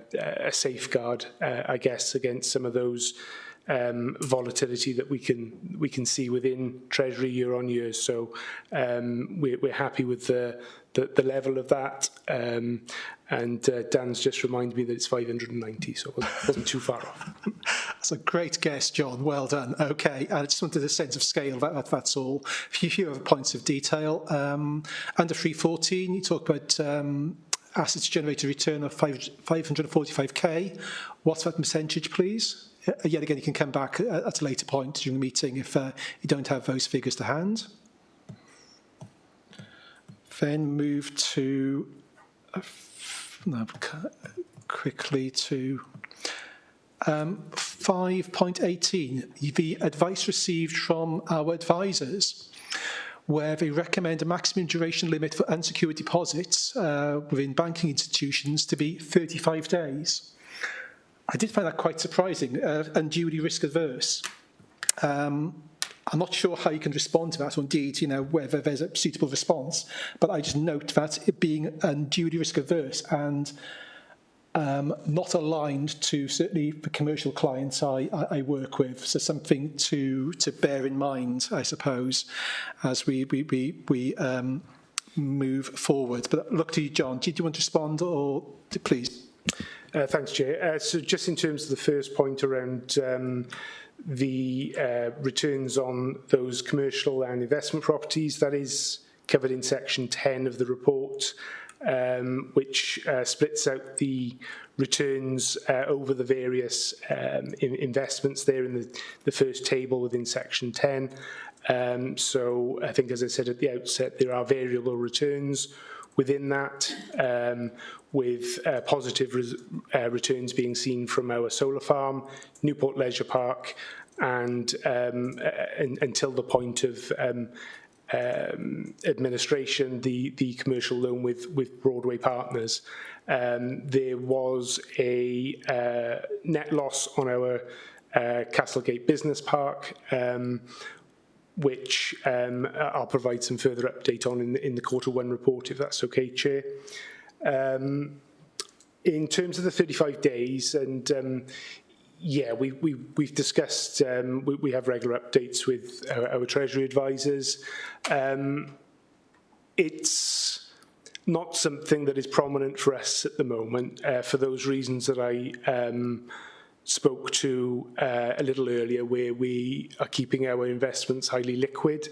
safeguard, I guess, against some of those volatility that we can see within Treasury year on year. So we're happy with the level of that, and Dan's just reminded me that it's 590, so it wasn't too far off. That's a great guess, John. Well done. Okay, I just wanted a sense of scale. That's all. A few other points of detail. Under 314, you talk about assets generated return of 545k. What's that percentage, please? Yet again, you can come back at a later point during the meeting if you don't have those figures to hand. Then move to quickly to 5.18, the advice received from our advisors, where they recommend a maximum duration limit for unsecured deposits within banking institutions to be 35 days. I did find that quite surprising, unduly risk averse. I'm not sure how you can respond to that, or indeed, whether there's a suitable response, but I just note that it being unduly risk averse and not aligned to certainly the commercial clients I work with. So something to bear in mind, I suppose, as we move forward. But look to you, John. Do you want to respond, or please? Thanks, Chair. So just in terms of the first point around the returns on those commercial and investment properties, that is covered in section 10 of the report, which splits out the returns over the various investments there in the first table within section 10. So I think, as I said at the outset, there are variable returns within that, with positive returns being seen from our solar farm, Newport Leisure Park, and until the point of administration, the commercial loan with Broadway Partners. There was a net loss on our Castlegate Business Park, which I'll provide some further update on in the Q1 report, if that's okay, Chair. In terms of the 35 days, and yeah, we've discussed, we have regular updates with our Treasury advisors. It's not something that is prominent for us at the moment, for those reasons that I spoke to a little earlier, where we are keeping our investments highly liquid.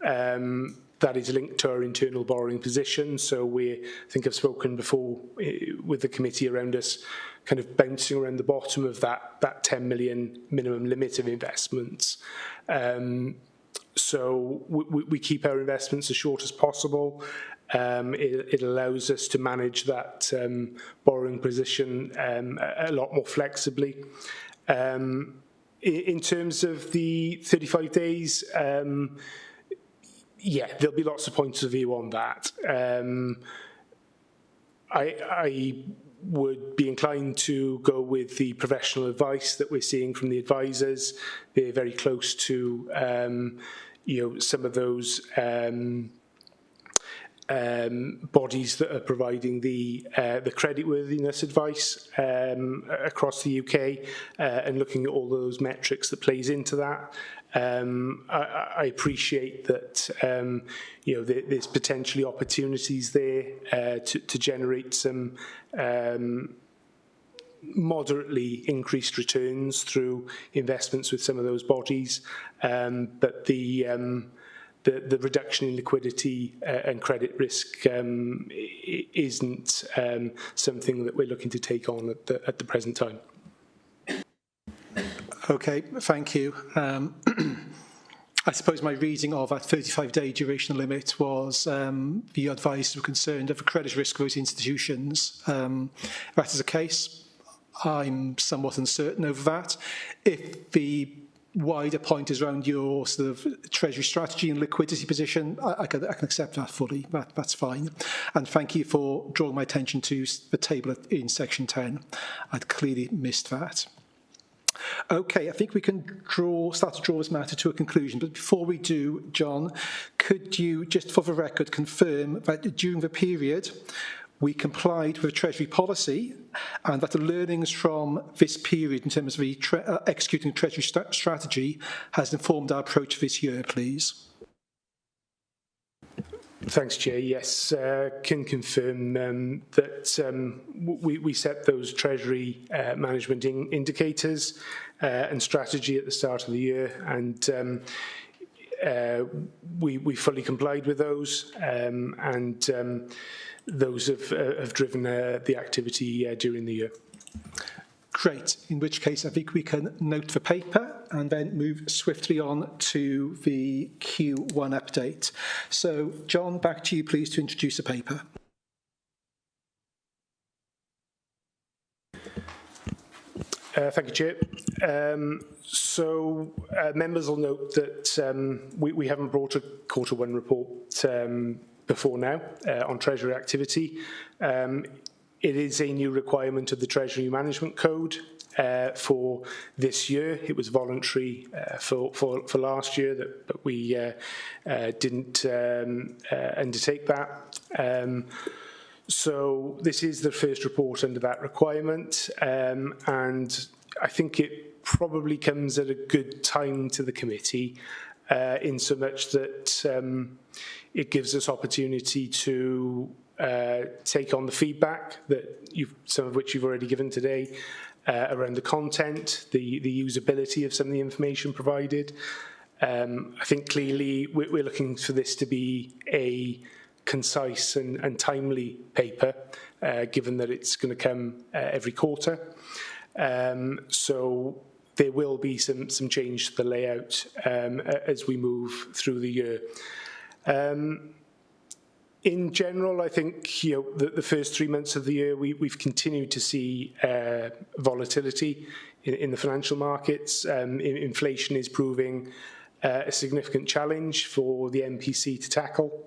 That is linked to our internal borrowing position. So I think I've spoken before with the committee around us kind of bouncing around the bottom of that 10 million minimum limit of investments. So we keep our investments as short as possible. It allows us to manage that borrowing position a lot more flexibly. In terms of the 35 days, yeah, there'll be lots of points of view on that. I would be inclined to go with the professional advice that we're seeing from the advisors. They're very close to some of those bodies that are providing the creditworthiness advice across the UK, and looking at all those metrics that plays into that. I appreciate that there's potentially opportunities there to generate some moderately increased returns through investments with some of those bodies, but the reduction in liquidity and credit risk isn't something that we're looking to take on at the present time. Okay, thank you. I suppose my reading of that 35-day duration limit was the advisors were concerned of the credit risk of those institutions. If that is the case, I'm somewhat uncertain over that. If the wider point is around your sort of treasury strategy and liquidity position, I can accept that fully. That's fine. And thank you for drawing my attention to the table in section 10. I'd clearly missed that. Okay, I think we can start to draw this matter to a conclusion. But before we do, John, could you, just for the record, confirm that during the period we complied with Treasury policy and that the learnings from this period in terms of the executing Treasury strategy has informed our approach this year, please? Thanks, Chair. Yes, can confirm that we set those Treasury management indicators and strategy at the start of the year, and we fully complied with those, and those have driven the activity during the year. Great, in which case I think we can note the paper and then move swiftly on to the Q1 update. So, John, back to you, please, to introduce the paper. Thank you, Chair. Members will note that we haven't brought a Q1 report before now on Treasury activity. It is a new requirement of the Treasury Management Code for this year. It was voluntary for last year, but we didn't undertake that. So this is the first report under that requirement, and I think it probably comes at a good time to the committee, in so much that it gives us opportunity to take on the feedback that some of which you've already given today around the content, the usability of some of the information provided. I think clearly we're looking for this to be a concise and timely paper, given that it's going to come every quarter. So there will be some change to the layout as we move through the year. In general, I think the first 3 months of the year we've continued to see volatility in the financial markets. Inflation is proving a significant challenge for the MPC to tackle.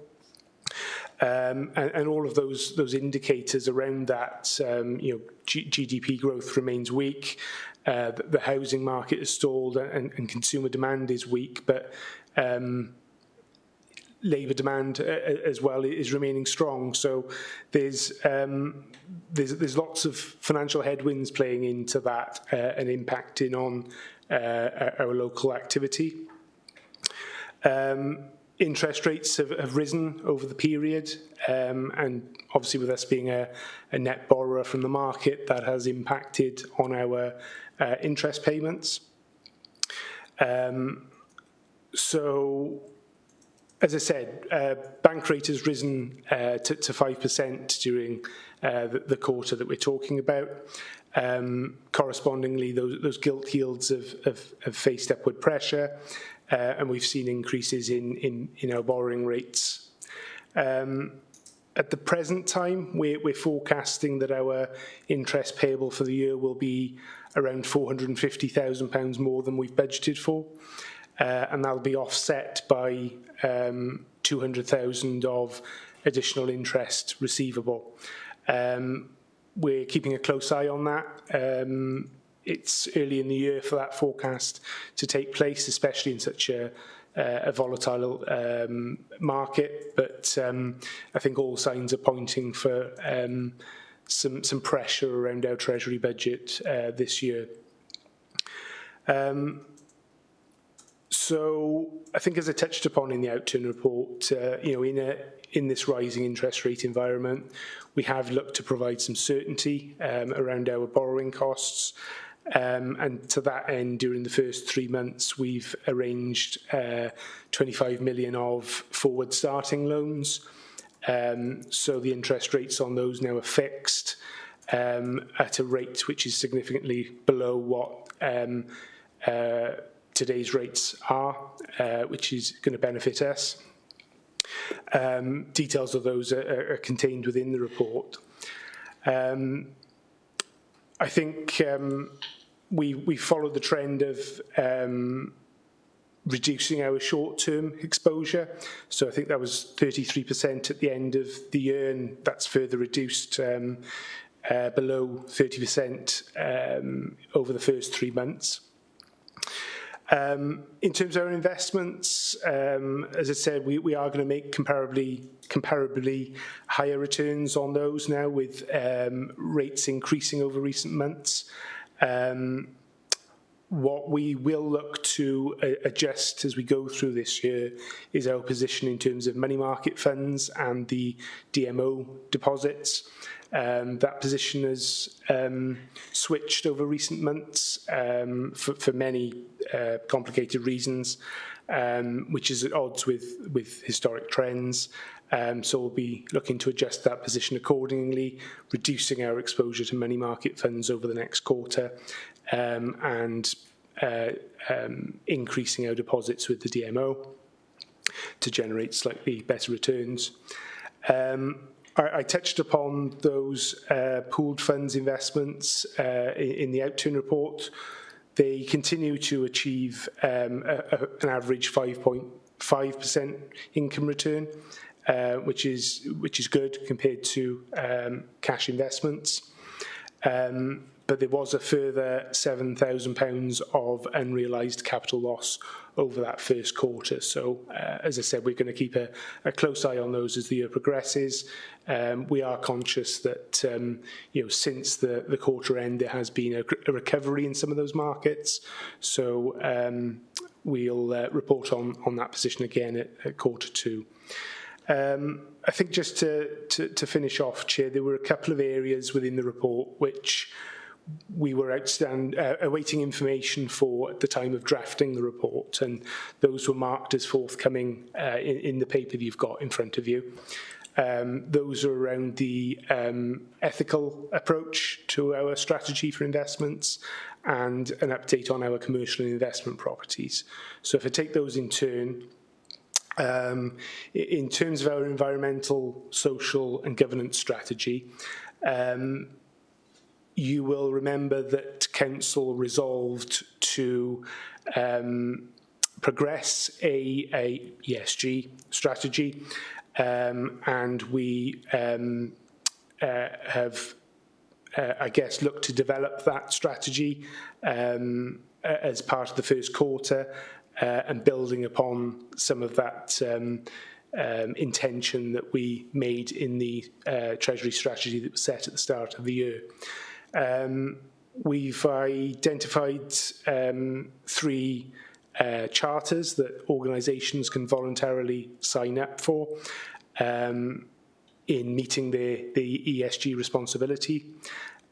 And all of those indicators around that, GDP growth remains weak, the housing market is stalled, and consumer demand is weak, but labour demand as well is remaining strong. So there's lots of financial headwinds playing into that and impacting on our local activity. Interest rates have risen over the period, and obviously with us being a net borrower from the market, that has impacted on our interest payments. So, as I said, bank rate has risen to 5% during the quarter that we're talking about. Correspondingly, those gilt yields have faced upward pressure, and we've seen increases in our borrowing rates. At the present time, we're forecasting that our interest payable for the year will be around £450,000 more than we've budgeted for, and that'll be offset by 200,000 of additional interest receivable. We're keeping a close eye on that. It's early in the year for that forecast to take place, especially in such a volatile market. But I think all signs are pointing for some pressure around our Treasury budget this year. So I think, as I touched upon in the outturn report, in this rising interest rate environment, we have looked to provide some certainty around our borrowing costs. And to that end, during the first 3 months, we've arranged 25 million of forward starting loans. So the interest rates on those now are fixed at a rate which is significantly below what today's rates are, which is going to benefit us. Details of those are contained within the report. I think we followed the trend of reducing our short-term exposure. So I think that was 33% at the end of the year, and that's further reduced below 30% over the first 3 months. In terms of our investments, as I said, we are going to make comparably higher returns on those now, with rates increasing over recent months. What we will look to adjust as we go through this year is our position in terms of money market funds and the DMO deposits. That position has switched over recent months for many complicated reasons, which is at odds with historic trends. So we'll be looking to adjust that position accordingly, reducing our exposure to money market funds over the next quarter, and increasing our deposits with the DMO to generate slightly better returns. I touched upon those pooled funds investments in the outturn report. They continue to achieve an average 5.5% income return, which is good compared to cash investments. But there was a further £7,000 of unrealised capital loss over that first quarter. So, as I said, we're going to keep a close eye on those as the year progresses. We are conscious that since the quarter end, there has been a recovery in some of those markets. So we'll report on that position again at quarter two. I think just to finish off, Chair, there were a couple of areas within the report which we were awaiting information for at the time of drafting the report, and those were marked as forthcoming in the paper that you've got in front of you. Those are around the ethical approach to our strategy for investments and an update on our commercial and investment properties. So if I take those in turn, in terms of our environmental, social and governance strategy, you will remember that Council resolved to progress a ESG strategy, and we have, I guess, looked to develop that strategy as part of the first quarter, and building upon some of that intention that we made in the Treasury strategy that was set at the start of the year. We've identified 3 charters that organisations can voluntarily sign up for in meeting the ESG responsibility.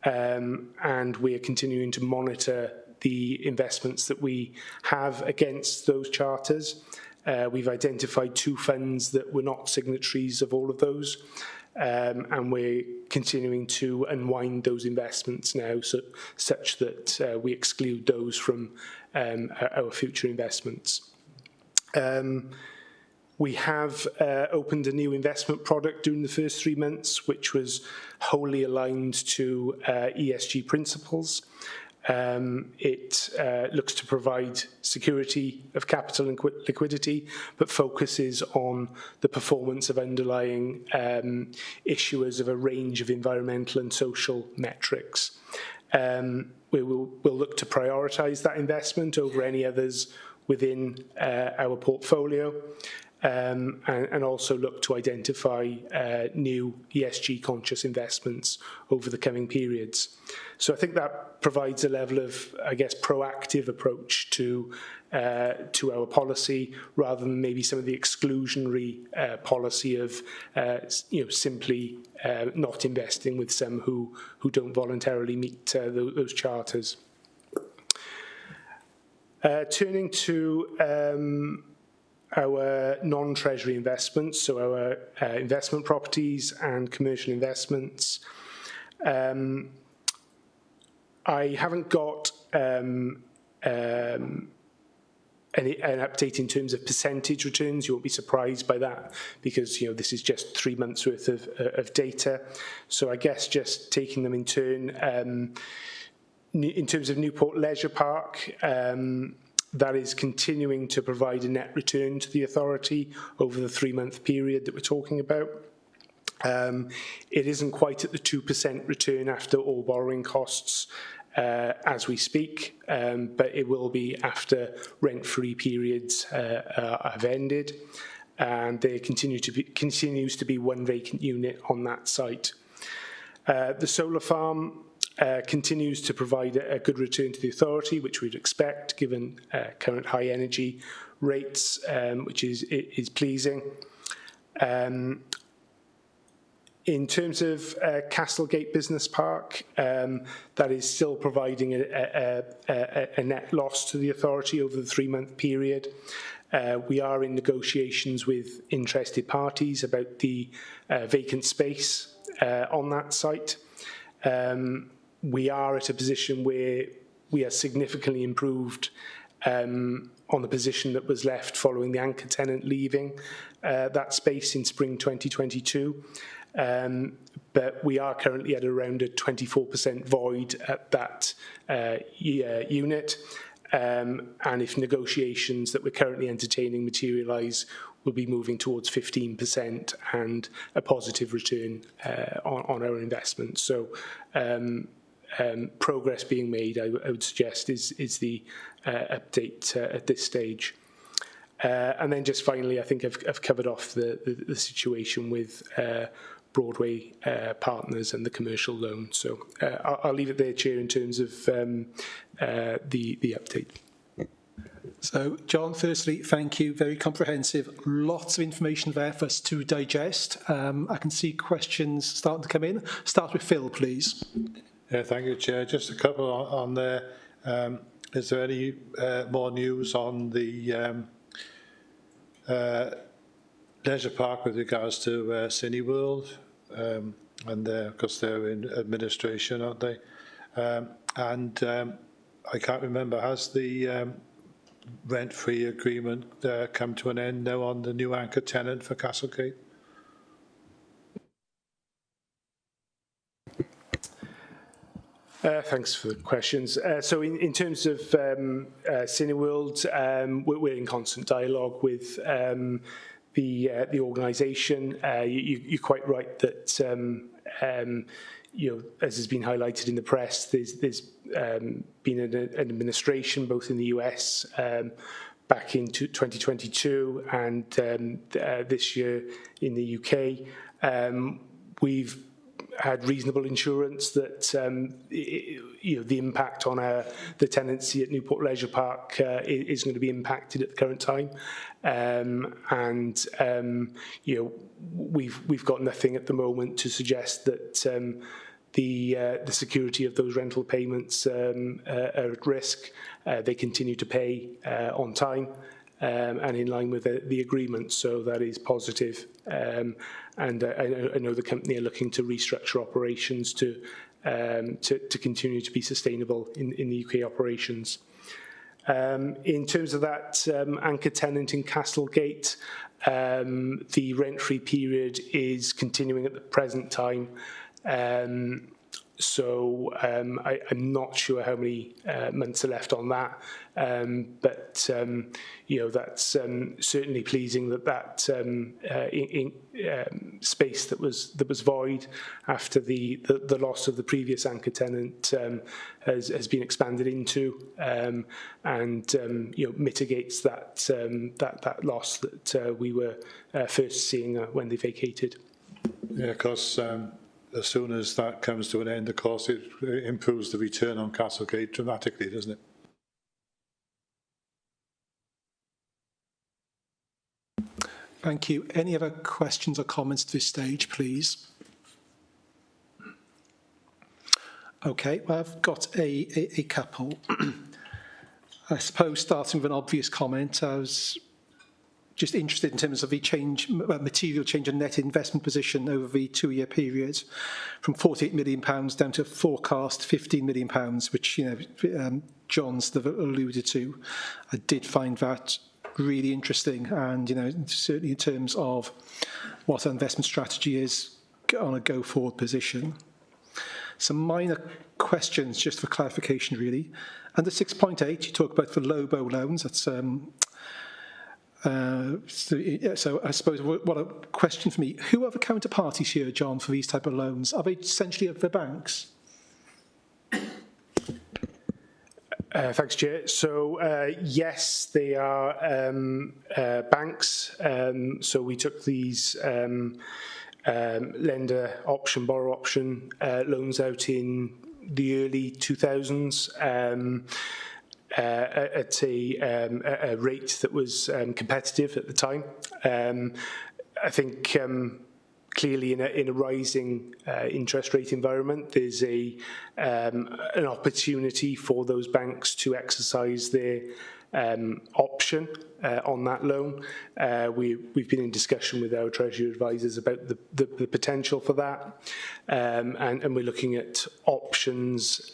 And we are continuing to monitor the investments that we have against those charters. We've identified 2 funds that were not signatories of all of those, and we're continuing to unwind those investments now such that we exclude those from our future investments. We have opened a new investment product during the first 3 months, which was wholly aligned to ESG principles. It looks to provide security of capital and liquidity, but focuses on the performance of underlying issuers of a range of environmental and social metrics. We'll look to prioritise that investment over any others within our portfolio. And also look to identify new ESG-conscious investments over the coming periods. So I think that provides a level of, I guess, proactive approach to our policy, rather than maybe some of the exclusionary policy of, simply not investing with some who don't voluntarily meet those charters. Turning to our non-treasury investments, so our investment properties and commercial investments. I haven't got an update in terms of percentage returns. You won't be surprised by that, because this is just 3 months worth of data. So I guess just taking them in turn. In terms of Newport Leisure Park, that is continuing to provide a net return to the authority over the 3-month period that we're talking about. It isn't quite at the 2% return after all borrowing costs as we speak, but it will be after rent-free periods have ended. And there continues to be 1 vacant unit on that site. The solar farm continues to provide a good return to the authority, which we'd expect given current high energy rates, which is pleasing. In terms of Castlegate Business Park, that is still providing a net loss to the authority over the 3-month period. We are in negotiations with interested parties about the vacant space on that site. We are at a position where we are significantly improved on the position that was left following the anchor tenant leaving that space in spring 2022. But we are currently at around a 24% void at that unit. And if negotiations that we're currently entertaining materialise, we'll be moving towards 15% and a positive return on our investment. So progress being made, I would suggest, is the update at this stage. And then just finally, I think I've covered off the situation with Broadway Partners and the commercial loan. So I'll leave it there, Chair, in terms of the update. So, John, firstly, thank you. Very comprehensive. Lots of information there for us to digest. I can see questions starting to come in. Start with Phil, please. Yeah, thank you, Chair. Just a couple on there. Is there any more news on the leisure park with regards to Cineworld? And because they're in administration, aren't they? And I can't remember, has the rent-free agreement come to an end now on the new anchor tenant for Castlegate? Thanks for the questions. So in terms of Cineworld, we're in constant dialogue with the organisation. You're quite right that as has been highlighted in the press, there's been an administration both in the US back in 2022 and this year in the UK. We've had reasonable insurance that the impact on the tenancy at Newport Leisure Park is going to be impacted at the current time, we've got nothing at the moment to suggest that the security of those rental payments are at risk. They continue to pay on time and in line with the agreement, so that is positive. And I know the company are looking to restructure operations to continue to be sustainable in the UK operations. In terms of that anchor tenant in Castlegate, the rent-free period is continuing at the present time. So I'm not sure how many months are left on that, but that's certainly pleasing that space that was void after the loss of the previous anchor tenant has been expanded into, and mitigates that loss that we were first seeing when they vacated. Yeah, because as soon as that comes to an end, of course, it improves the return on Castlegate dramatically, doesn't it? Thank you. Any other questions or comments at this stage, please? Okay, well, I've got a couple. I suppose starting with an obvious comment, I was just interested in terms of the material change in net investment position over the 2-year period, from £48 million down to a forecast £15 million, which John's alluded to. I did find that really interesting, and certainly in terms of what our investment strategy is on a go-forward position. Some minor questions just for clarification, really. Under 6.8, you talk about for low-bow loans. That's so I suppose what a question for me: who are the counterparties here, John, for these type of loans? Are they essentially the banks? Thanks, Chair. So yes, they are banks. So we took these lender option, borrow option loans out in the early 2000s. At a rate that was competitive at the time. I think clearly in a rising interest rate environment, there's an opportunity for those banks to exercise their option on that loan. We've been in discussion with our Treasury advisors about the potential for that, and we're looking at options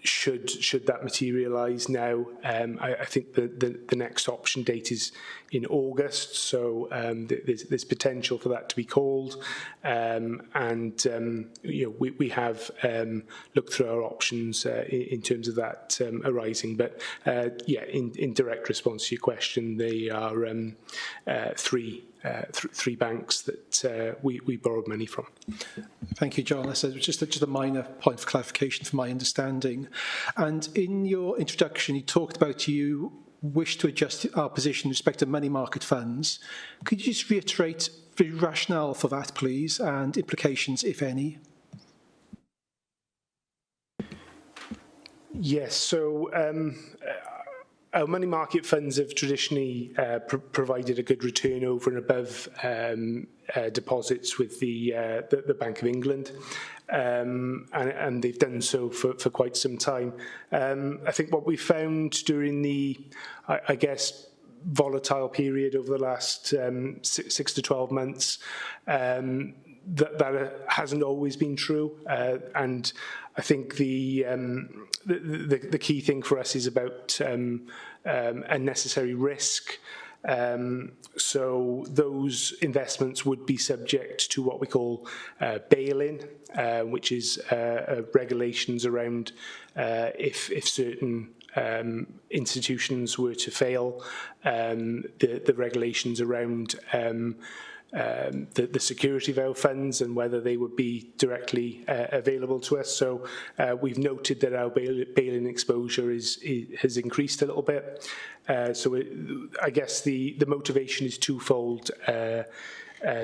should that materialise now. I think the next option date is in August, so there's potential for that to be called, and we have looked through our options in terms of that arising. But in direct response to your question, they are three banks that we borrowed money from. Thank you, John. I said just a minor point of clarification for my understanding. And in your introduction, you talked about you wish to adjust our position with respect to money market funds. Could you just reiterate the rationale for that, please, and implications, if any? Yes, so our money market funds have traditionally provided a good return over and above deposits with the Bank of England, and they've done so for quite some time. I think what we found during the, I guess, volatile period over the last 6 to 12 months, that hasn't always been true, and I think the key thing for us is about unnecessary risk. So those investments would be subject to what we call bail-in, which is regulations around if certain institutions were to fail, the regulations around the security of our funds and whether they would be directly available to us. So we've noted that our bail-in exposure has increased a little bit. So I guess the motivation is twofold.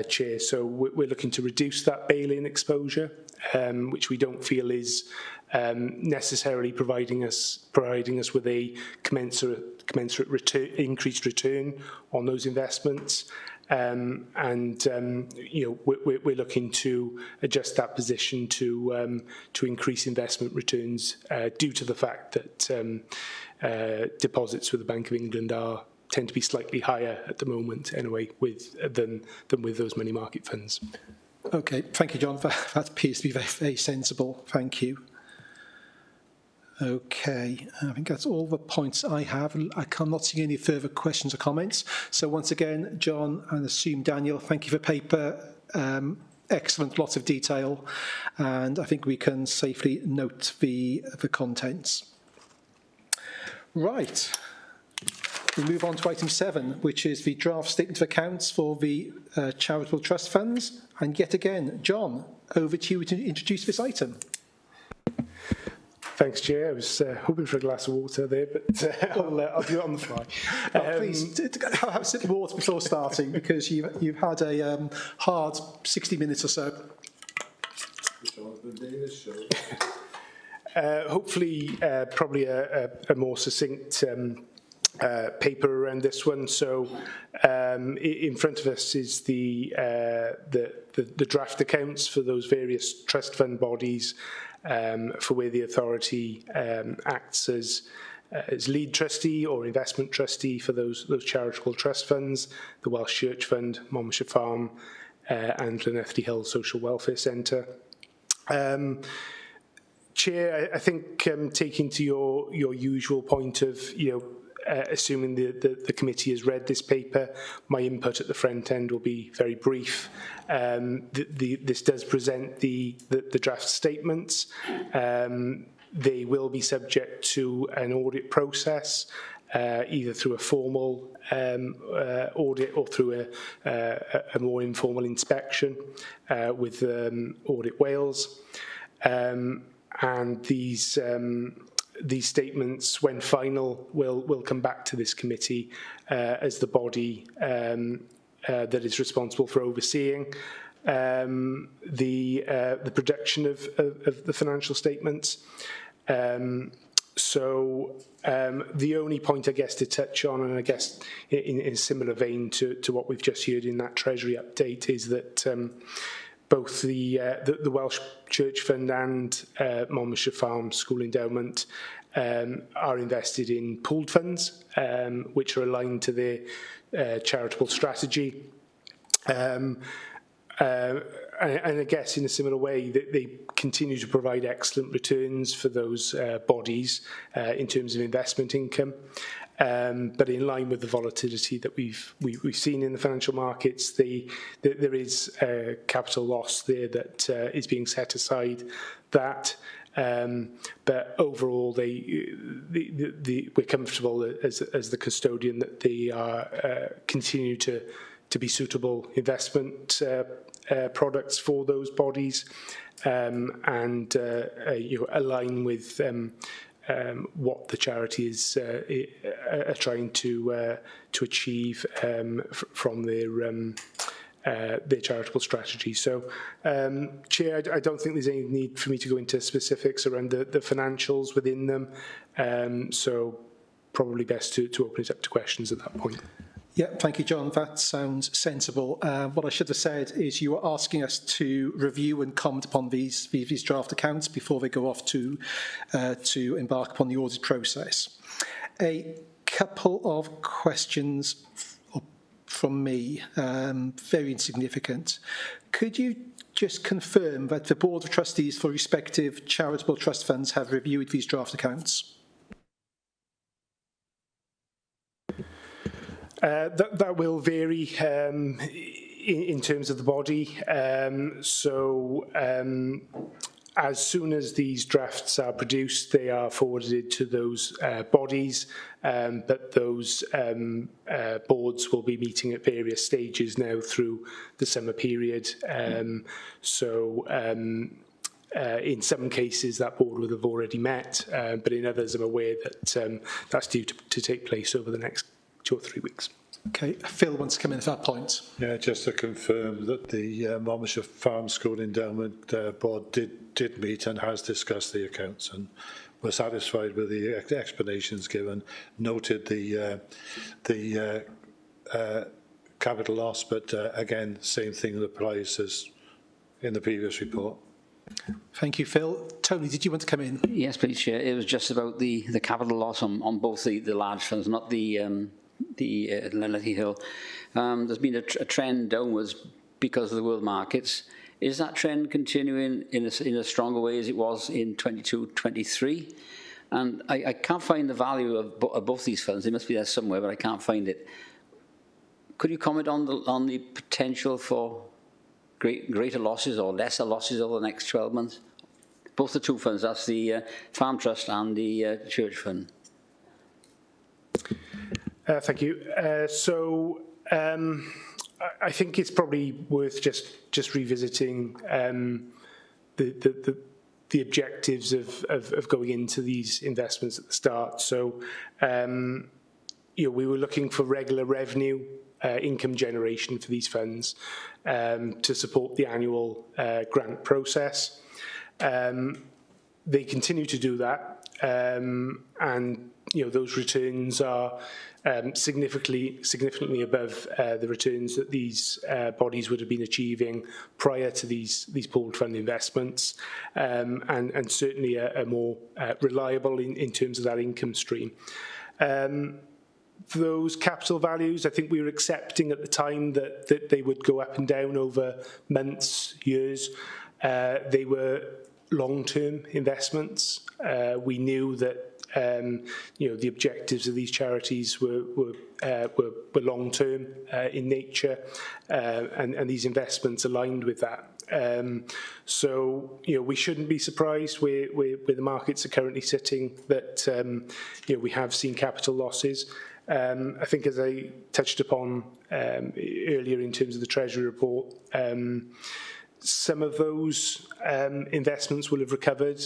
Chair. So we're looking to reduce that bail-in exposure, which we don't feel is necessarily providing us with a commensurate increased return on those investments. We're looking to adjust that position to increase investment returns due to the fact that deposits with the Bank of England tend to be slightly higher at the moment anyway than with those money market funds. Okay, thank you, John. That appears to be very, very sensible. Thank you. Okay, I think that's all the points I have. I'm not seeing any further questions or comments. So once again, John, and assume Daniel, thank you for paper. Excellent, lots of detail. And I think we can safely note the contents. Right. We move on to item 7, which is the draft statement of accounts for the charitable trust funds. And yet again, John, over to you to introduce this item. Thanks, Chair. I was hoping for a glass of water there, but I'll do it on the fly. Please, have a sip of water before starting, because you've had a hard 60 minutes or so. Hopefully, probably a more succinct paper around this one. So, in front of us is the draft accounts for those various trust fund bodies. For where the authority acts as lead trustee or investment trustee for those charitable trust funds, the Welsh Church Fund, Monmouthshire Farm, and Llanelli Hill Social Welfare Centre. Chair, I think taking to your usual point of assuming the committee has read this paper, my input at the front end will be very brief. This does present the draft statements. They will be subject to an audit process, either through a formal audit or through a more informal inspection with Audit Wales. And these statements, when final, will come back to this committee as the body that is responsible for overseeing the production of the financial statements. So the only point, I guess, to touch on, and I guess in a similar vein to what we've just heard in that Treasury update, is that both the Welsh Church Fund and Monmouthshire Farm School Endowment are invested in pooled funds, which are aligned to their charitable strategy. And I guess in a similar way, they continue to provide excellent returns for those bodies in terms of investment income. But in line with the volatility that we've seen in the financial markets, there is a capital loss there that is being set aside. But overall, we're comfortable as the custodian that they are continue to be suitable investment products for those bodies, and align with what the charity is are trying to achieve from their charitable strategy. So, Chair, I don't think there's any need for me to go into specifics around the financials within them. So, probably best to open it up to questions at that point. Yeah, thank you, John. That sounds sensible. What I should have said is you were asking us to review and comment upon these draft accounts before they go off to embark upon the audit process. A couple of questions from me, very insignificant. Could you just confirm that the Board of Trustees for respective charitable trust funds have reviewed these draft accounts? That will vary in terms of the body. As soon as these drafts are produced, they are forwarded to those bodies, but those boards will be meeting at various stages now through the summer period. In some cases, that board will have already met, but in others, I'm aware that that's due to take place over the next 2 or 3 weeks. Okay, Phil wants to come in at that point. Yeah, just to confirm that the Monmouthshire Farm School Endowment Board did meet and has discussed the accounts and were satisfied with the explanations given, noted the capital loss, but again, same thing applies as in the previous report. Thank you, Phil. Tony, did you want to come in? Yes, please, Chair. It was just about the capital loss on both the large funds, not the Lenathy Hill. There's been a trend downwards because of the world markets. Is that trend continuing in a stronger way as it was in 22-23? And I can't find the value of both these funds. They must be there somewhere, but I can't find it. Could you comment on the potential for greater losses or lesser losses over the next 12 months? Both the two funds, that's the Farm Trust and the Church Fund. Thank you. I think it's probably worth just revisiting the objectives of going into these investments at the start. So, we were looking for regular revenue, income generation for these funds to support the annual grant process. They continue to do that, and those returns are significantly above the returns that these bodies would have been achieving prior to these pooled fund investments, and certainly are more reliable in terms of that income stream. Those capital values, I think we were accepting at the time that they would go up and down over months, years. They were long-term investments. We knew that the objectives of these charities were long-term in nature, and these investments aligned with that. We shouldn't be surprised where the markets are currently sitting that we have seen capital losses. I think, as I touched upon earlier in terms of the Treasury report, some of those investments will have recovered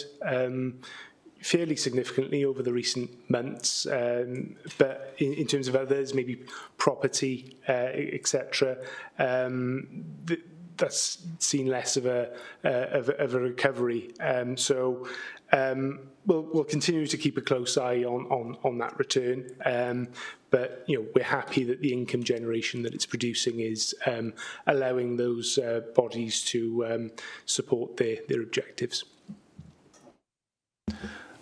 fairly significantly over the recent months, but in terms of others, maybe property, etc., that's seen less of a recovery. We'll continue to keep a close eye on that return, but we're happy that the income generation that it's producing is allowing those bodies to support their objectives.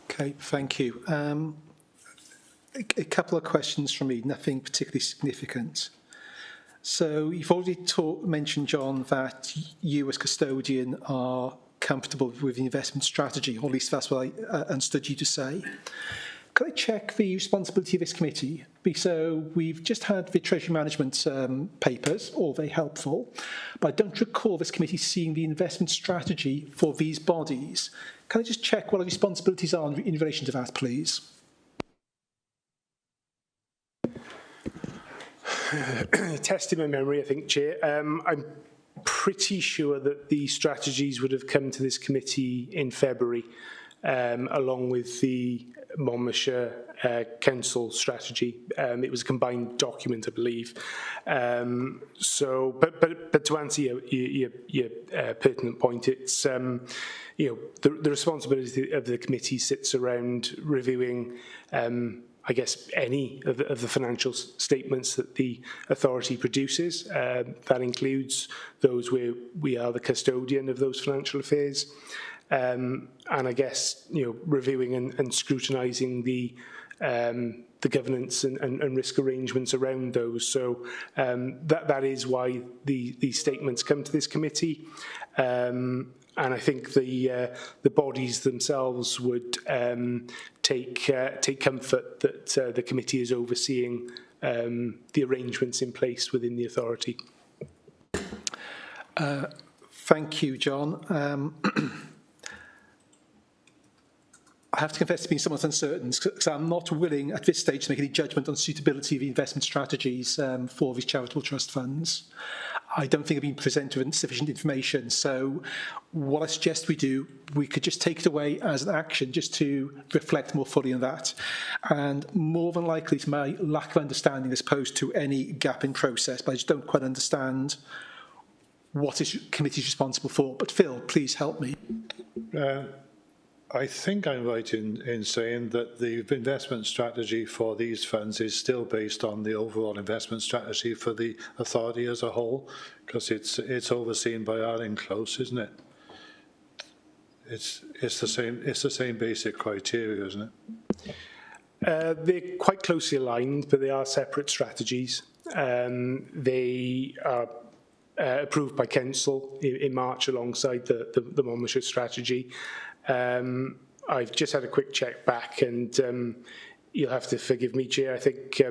Okay, thank you. A couple of questions from me, nothing particularly significant. So you've already mentioned, John, that you as custodian are comfortable with the investment strategy, or at least that's what I understood you to say. Could I check the responsibility of this committee? So we've just had the Treasury Management papers, all very helpful, but I don't recall this committee seeing the investment strategy for these bodies. Can I just check what the responsibilities are in relation to that, please? Testing my memory, I think, Chair. I'm pretty sure that the strategies would have come to this committee in February, along with the Monmouthshire Council strategy. It was a combined document, I believe. But to answer your pertinent point, it's the responsibility of the committee sits around reviewing I guess any of the financial statements that the authority produces. That includes those where we are the custodian of those financial affairs, and I guess reviewing and scrutinising the governance and risk arrangements around those. So that is why these statements come to this committee. And I think the bodies themselves would take comfort that the committee is overseeing the arrangements in place within the authority. Thank you, John. I have to confess to being somewhat uncertain because I'm not willing at this stage to make any judgment on suitability of the investment strategies for these charitable trust funds. I don't think I've been presented with sufficient information. So what I suggest we do, we could just take it away as an action just to reflect more fully on that. And more than likely it's my lack of understanding as opposed to any gap in process, but I just don't quite understand what this committee is responsible for. But Phil, please help me. I think I'm right in saying that the investment strategy for these funds is still based on the overall investment strategy for the authority as a whole, because it's overseen by Arlene Close, isn't it? It's the same basic criteria, isn't it? They're quite closely aligned, but they are separate strategies. They are approved by Council in March alongside the Monmouthshire strategy. I've just had a quick check back, and you'll have to forgive me, Chair. I think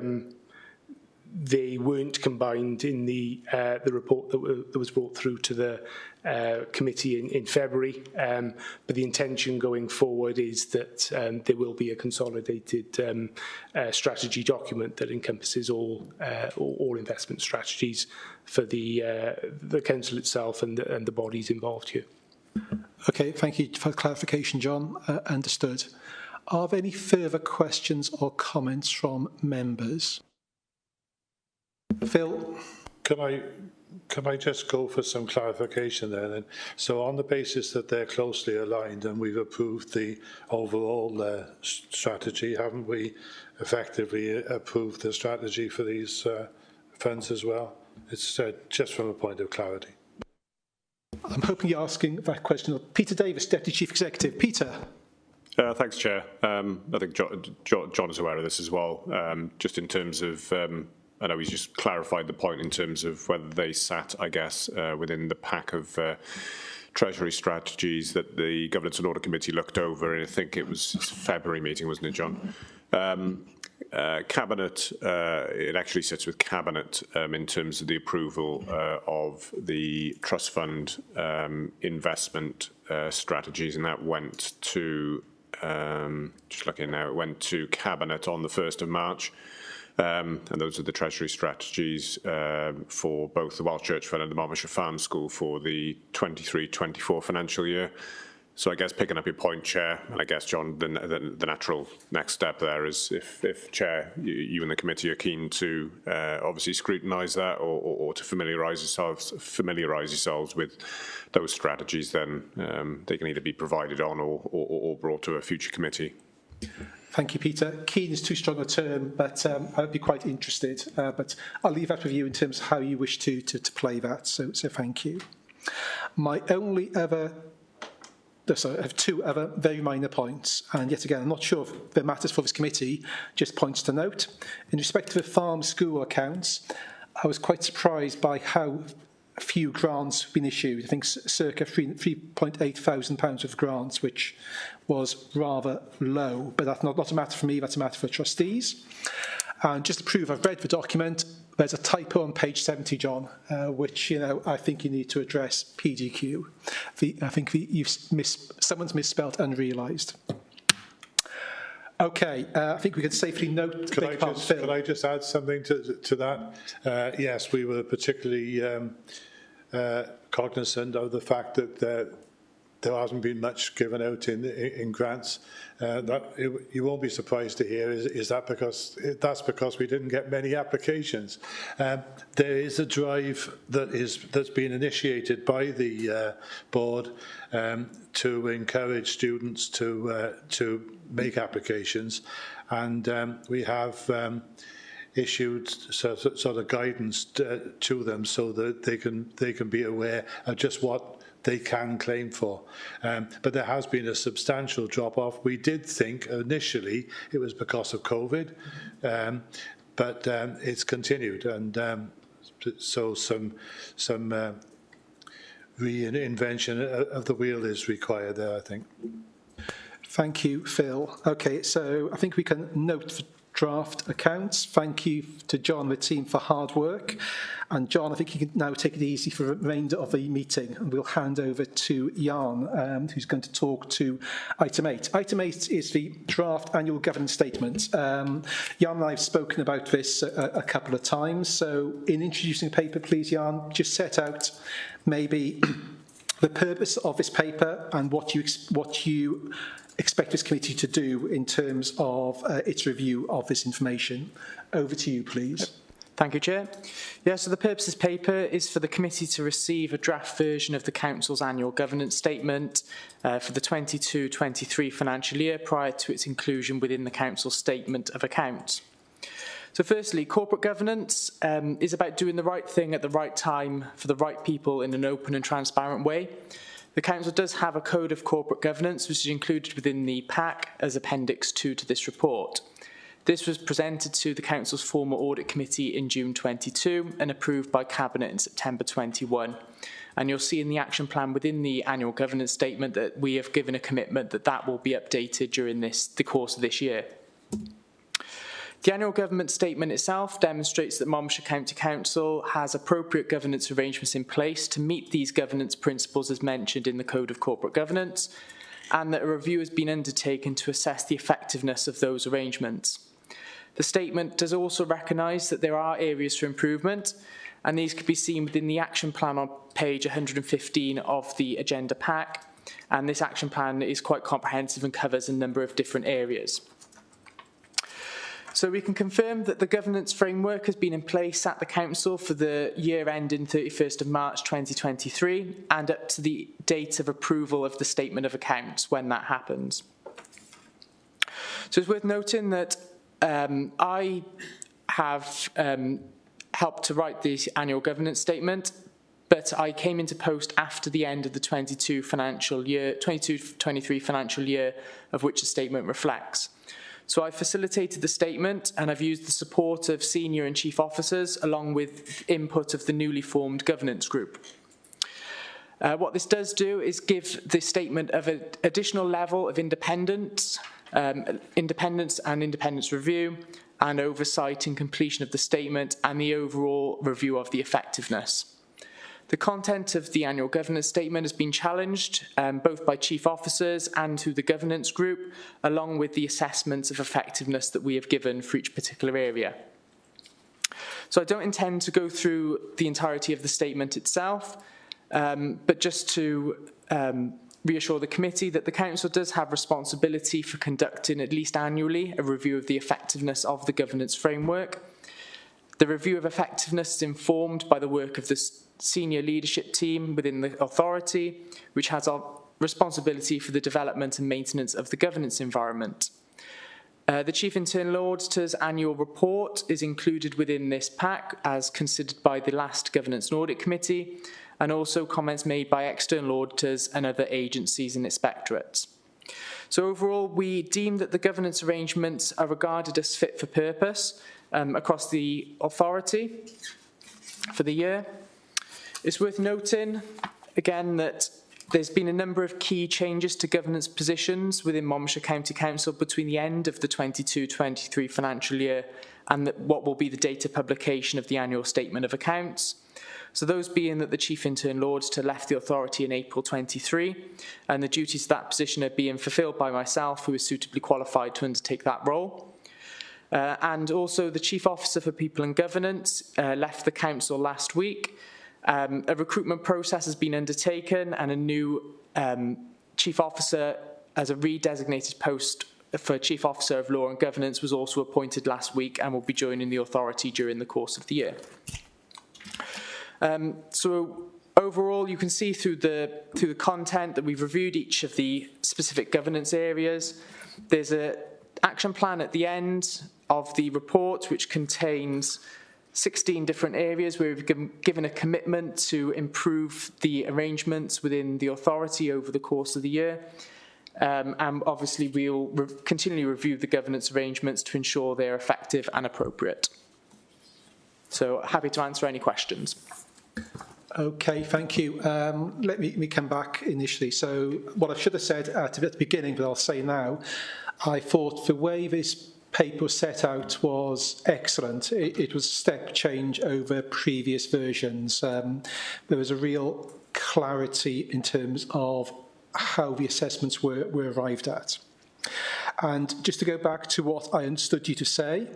they weren't combined in the report that was brought through to the committee in February. But the intention going forward is that there will be a consolidated strategy document that encompasses all investment strategies for the council itself and the bodies involved here. Okay, thank you for the clarification, John. Understood. Are there any further questions or comments from members? Phil? Can I just go for some clarification there then? So on the basis that they're closely aligned and we've approved the overall strategy, haven't we effectively approved the strategy for these funds as well? It's just from a point of clarity. I'm hoping you're asking that question of Peter Davis, Deputy Chief Executive. Peter. Thanks, Chair. I think John is aware of this as well. Just in terms of, I know he's just clarified the point in terms of whether they sat, I guess, within the pack of Treasury strategies that the Governance and Audit Committee looked over, and I think it was February meeting, wasn't it, John? Cabinet, it actually sits with Cabinet in terms of the approval of the trust fund investment strategies, and that went to, just looking now, it went to Cabinet on the 1st of March. And those are the Treasury strategies for both the Welsh Church Fund and the Monmouthshire Farm School for the 23-24 financial year. So I guess picking up your point, Chair, and I guess, John, the natural next step there is if Chair, you and the committee are keen to obviously scrutinise that or to familiarise yourselves with those strategies, then they can either be provided on or brought to a future committee. Thank you, Peter. Keen is too strong a term, but I'd be quite interested. But I'll leave that with you in terms of how you wish to play that. So thank you. My only other, sorry, I have two other very minor points. And yet again, I'm not sure if they're matters for this committee, just points to note. In respect to the farm school accounts, I was quite surprised by how few grants have been issued. I think circa £3.8 thousand of grants, which was rather low, but that's not a matter for me, that's a matter for trustees. And just to prove I've read the document, there's a typo on page 70, John, which, I think you need to address PDQ. I think someone's misspelled unrealised. Okay, I think we can safely note. Can I just add something to that? Yes, we were particularly cognizant of the fact that there hasn't been much given out in grants. You won't be surprised to hear is that that's because we didn't get many applications. There is a drive that's been initiated by the board to encourage students to make applications, and we have issued sort of guidance to them so that they can be aware of just what they can claim for. But there has been a substantial drop-off. We did think initially it was because of COVID, but it's continued, and so some reinvention of the wheel is required there, I think. Thank you, Phil. Okay, so I think we can note draft accounts. Thank you to John and the team for hard work. And John, I think you can now take it easy for the remainder of the meeting, and we'll hand over to Jan, who's going to talk to item 8. Item 8 is the draft annual governance statement. Jan and I have spoken about this a couple of times, so in introducing the paper, please, Jan, just set out maybe the purpose of this paper and what you expect this committee to do in terms of its review of this information. Over to you, please. Thank you, Chair. Yeah, so the purpose of this paper is for the committee to receive a draft version of the Council's annual governance statement for the 22-23 financial year prior to its inclusion within the Council's statement of accounts. So firstly, corporate governance is about doing the right thing at the right time for the right people in an open and transparent way. The Council does have a code of corporate governance which is included within the pack as Appendix 2 to this report. This was presented to the Council's former Audit Committee in June 22 and approved by Cabinet in September 21. And you'll see in the action plan within the annual governance statement that we have given a commitment that that will be updated during the course of this year. The annual government statement itself demonstrates that Monmouthshire County Council has appropriate governance arrangements in place to meet these governance principles as mentioned in the Code of Corporate Governance, and that a review has been undertaken to assess the effectiveness of those arrangements. The statement does also recognise that there are areas for improvement, and these can be seen within the action plan on page 115 of the agenda pack, and this action plan is quite comprehensive and covers a number of different areas. So we can confirm that the governance framework has been in place at the Council for the year ending 31st of March 2023 and up to the date of approval of the Statement of Accounts when that happens. So it's worth noting that I have helped to write the annual governance statement, but I came into post after the end of the 22-23 financial year of which the statement reflects. So I facilitated the statement and I've used the support of senior and chief officers along with input of the newly formed governance group. What this does do is give the statement of an additional level of independence and independence review and oversight in completion of the statement and the overall review of the effectiveness. The content of the annual governance statement has been challenged both by chief officers and through the governance group, along with the assessments of effectiveness that we have given for each particular area. So I don't intend to go through the entirety of the statement itself, but just to reassure the committee that the Council does have responsibility for conducting at least annually a review of the effectiveness of the governance framework. The review of effectiveness is informed by the work of the senior leadership team within the authority, which has a responsibility for the development and maintenance of the governance environment. The Chief Internal Auditor's annual report is included within this pack as considered by the last Governance and Audit Committee, and also comments made by external auditors and other agencies and inspectorates. So overall, we deem that the governance arrangements are regarded as fit for purpose across the authority for the year. It's worth noting, again, that there's been a number of key changes to governance positions within Monmouthshire County Council between the end of the 22-23 financial year and what will be the date of publication of the annual statement of accounts. So those being that the Chief Internal Auditor left the authority in April 23, and the duties of that position are being fulfilled by myself, who is suitably qualified to undertake that role. And also the Chief Officer for People and Governance left the Council last week. A recruitment process has been undertaken and a new Chief Officer as a redesignated post for Chief Officer of Law and Governance was also appointed last week and will be joining the authority during the course of the year. So overall, you can see through the content that we've reviewed each of the specific governance areas. There's an action plan at the end of the report which contains 16 different areas where we've given a commitment to improve the arrangements within the authority over the course of the year. And obviously we'll continually review the governance arrangements to ensure they're effective and appropriate. So happy to answer any questions. Okay, thank you. Let me come back initially. So what I should have said at the beginning, but I'll say now, I thought the way this paper set out was excellent. It was a step change over previous versions. There was a real clarity in terms of how the assessments were arrived at. And just to go back to what I understood you to say,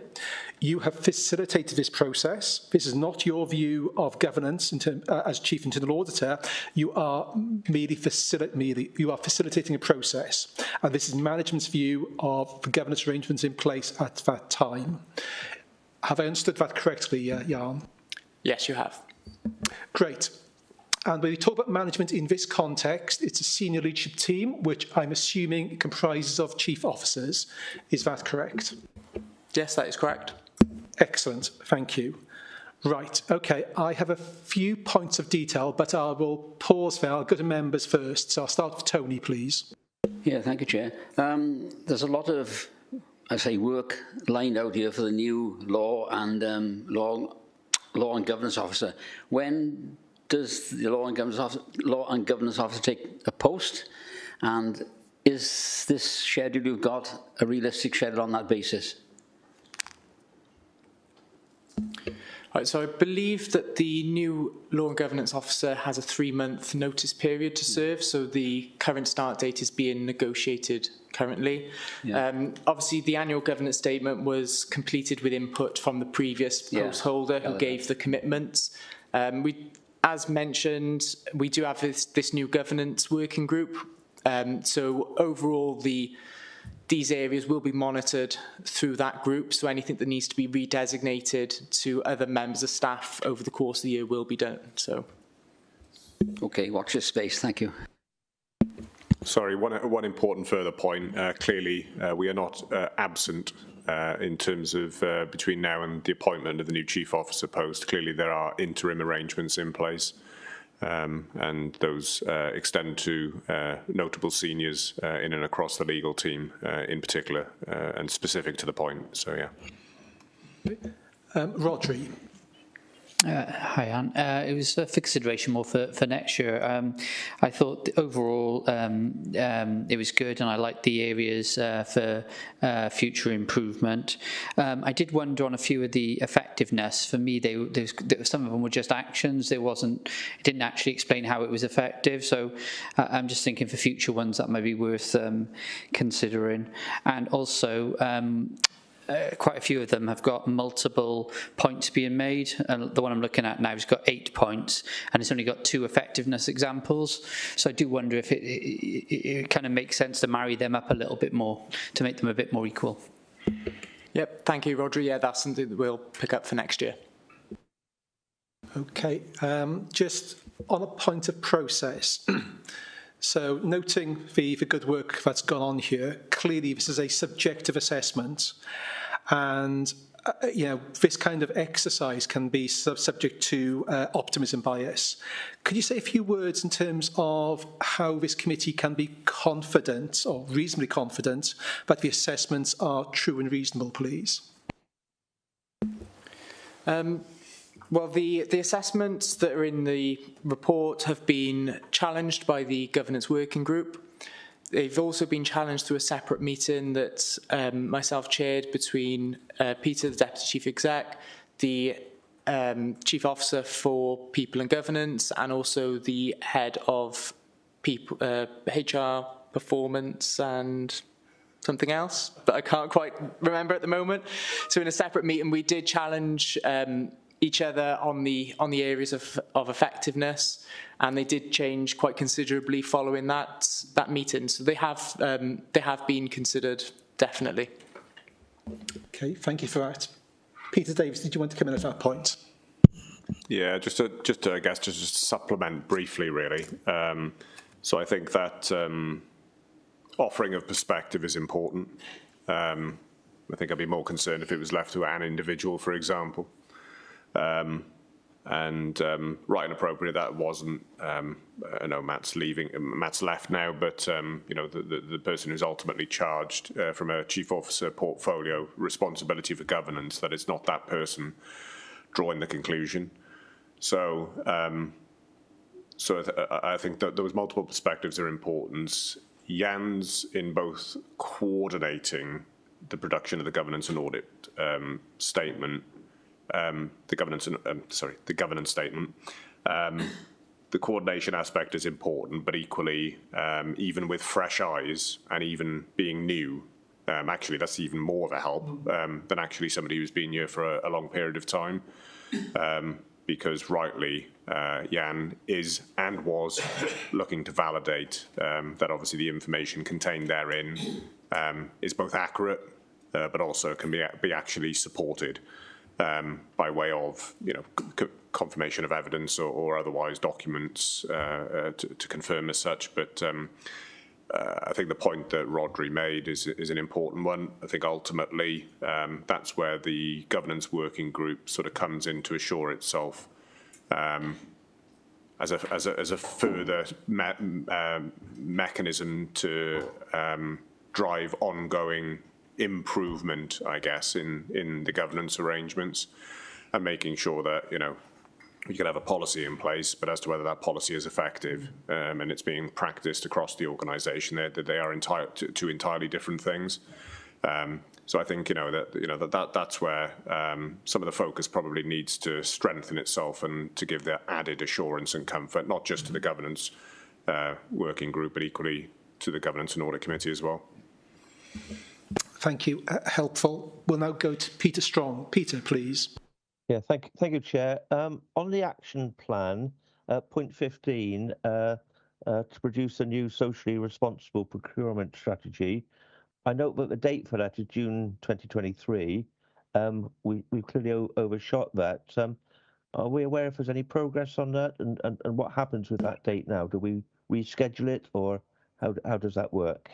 you have facilitated this process. This is not your view of governance as Chief Internal Auditor. You are merely facilitating a process. And this is management's view of the governance arrangements in place at that time. Have I understood that correctly, Jan? Yes, you have. Great. And when we talk about management in this context, it's a senior leadership team, which I'm assuming comprises of chief officers. Is that correct? Yes, that is correct. Excellent, thank you. Right, okay, I have a few points of detail, but I will pause there. I'll go to members first. So I'll start with Tony, please. Yeah, thank you, Chair. There's a lot of, work lined out here for the new law and law and governance officer. When does the law and governance officer take a post? And is this schedule you've got a realistic schedule on that basis? Right, so I believe that the new law and governance officer has a 3-month notice period to serve, so the current start date is being negotiated currently. Yeah. Obviously, the annual governance statement was completed with input from the previous post holder who gave the commitments. As mentioned, we do have this new governance working group. So overall, these areas will be monitored through that group. So anything that needs to be redesignated to other members of staff over the course of the year will be done. So, okay, watch this space. Thank you. Sorry, one important further point. Clearly, we are not absent in terms of between now and the appointment of the new chief officer post. Clearly, there are interim arrangements in place, and those extend to notable seniors in and across the legal team in particular, and specific to the point. So, yeah. Rodri. Hi, Anne. It was a fixed consideration more for next year. I thought overall it was good, and I liked the areas for future improvement. I did wonder on a few of the effectiveness. For me, some of them were just actions. It didn't actually explain how it was effective. So I'm just thinking for future ones that might be worth considering. And also, quite a few of them have got multiple points being made, and the one I'm looking at now has got 8 points, and it's only got 2 effectiveness examples. So I do wonder if it kind of makes sense to marry them up a little bit more, to make them a bit more equal. Yep, thank you, Rodri. Yeah, that's something that we'll pick up for next year. Okay, just on a point of process. So noting the good work that's gone on here, clearly this is a subjective assessment, and this kind of exercise can be subject to optimism bias. Could you say a few words in terms of how this committee can be confident, or reasonably confident, that the assessments are true and reasonable, please? Well, the assessments that are in the report have been challenged by the governance working group. They've also been challenged through a separate meeting that myself chaired between Peter, the Deputy Chief Exec, the Chief Officer for People and Governance, and also the Head of HR Performance and something else, but I can't quite remember at the moment. So in a separate meeting, we did challenge each other on the areas of effectiveness, and they did change quite considerably following that meeting. So they have been considered, definitely. Okay, thank you for that. Peter Davis, did you want to come in at that point? Yeah, just to supplement briefly, really. So I think that offering of perspective is important. I think I'd be more concerned if it was left to an individual, for example. Right and appropriate, that wasn't. I know Matt's leaving. Matt's left now, but the person who's ultimately charged from a chief officer portfolio responsibility for governance, that it's not that person drawing the conclusion. So, I think that those multiple perspectives are important. Jan's in both coordinating the production of the governance and audit statement, the governance statement. The coordination aspect is important, but equally, even with fresh eyes and even being new, actually that's even more of a help than actually somebody who's been here for a long period of time. Because rightly, Jan is and was looking to validate that obviously the information contained therein is both accurate, but also can be actually supported by way of, you know, confirmation of evidence or otherwise documents to confirm as such. But I think the point that Rodri made is an important one. I think ultimately that's where the governance working group sort of comes in to assure itself as a further mechanism to drive ongoing improvement, I guess, in the governance arrangements, and making sure that, you know, you can have a policy in place, but as to whether that policy is effective and it's being practiced across the organisation, they are two entirely different things. So I think, that's where some of the focus probably needs to strengthen itself and to give the added assurance and comfort, not just to the governance working group, but equally to the governance and audit committee as well. Thank you. Helpful. We'll now go to Peter Strong. Peter, please. Yeah, thank you, Chair. On the action plan, point 15, to produce a new socially responsible procurement strategy, I note that the date for that is June 2023. We've clearly overshot that. Are we aware if there's any progress on that, and what happens with that date now? Do we reschedule it, or how does that work?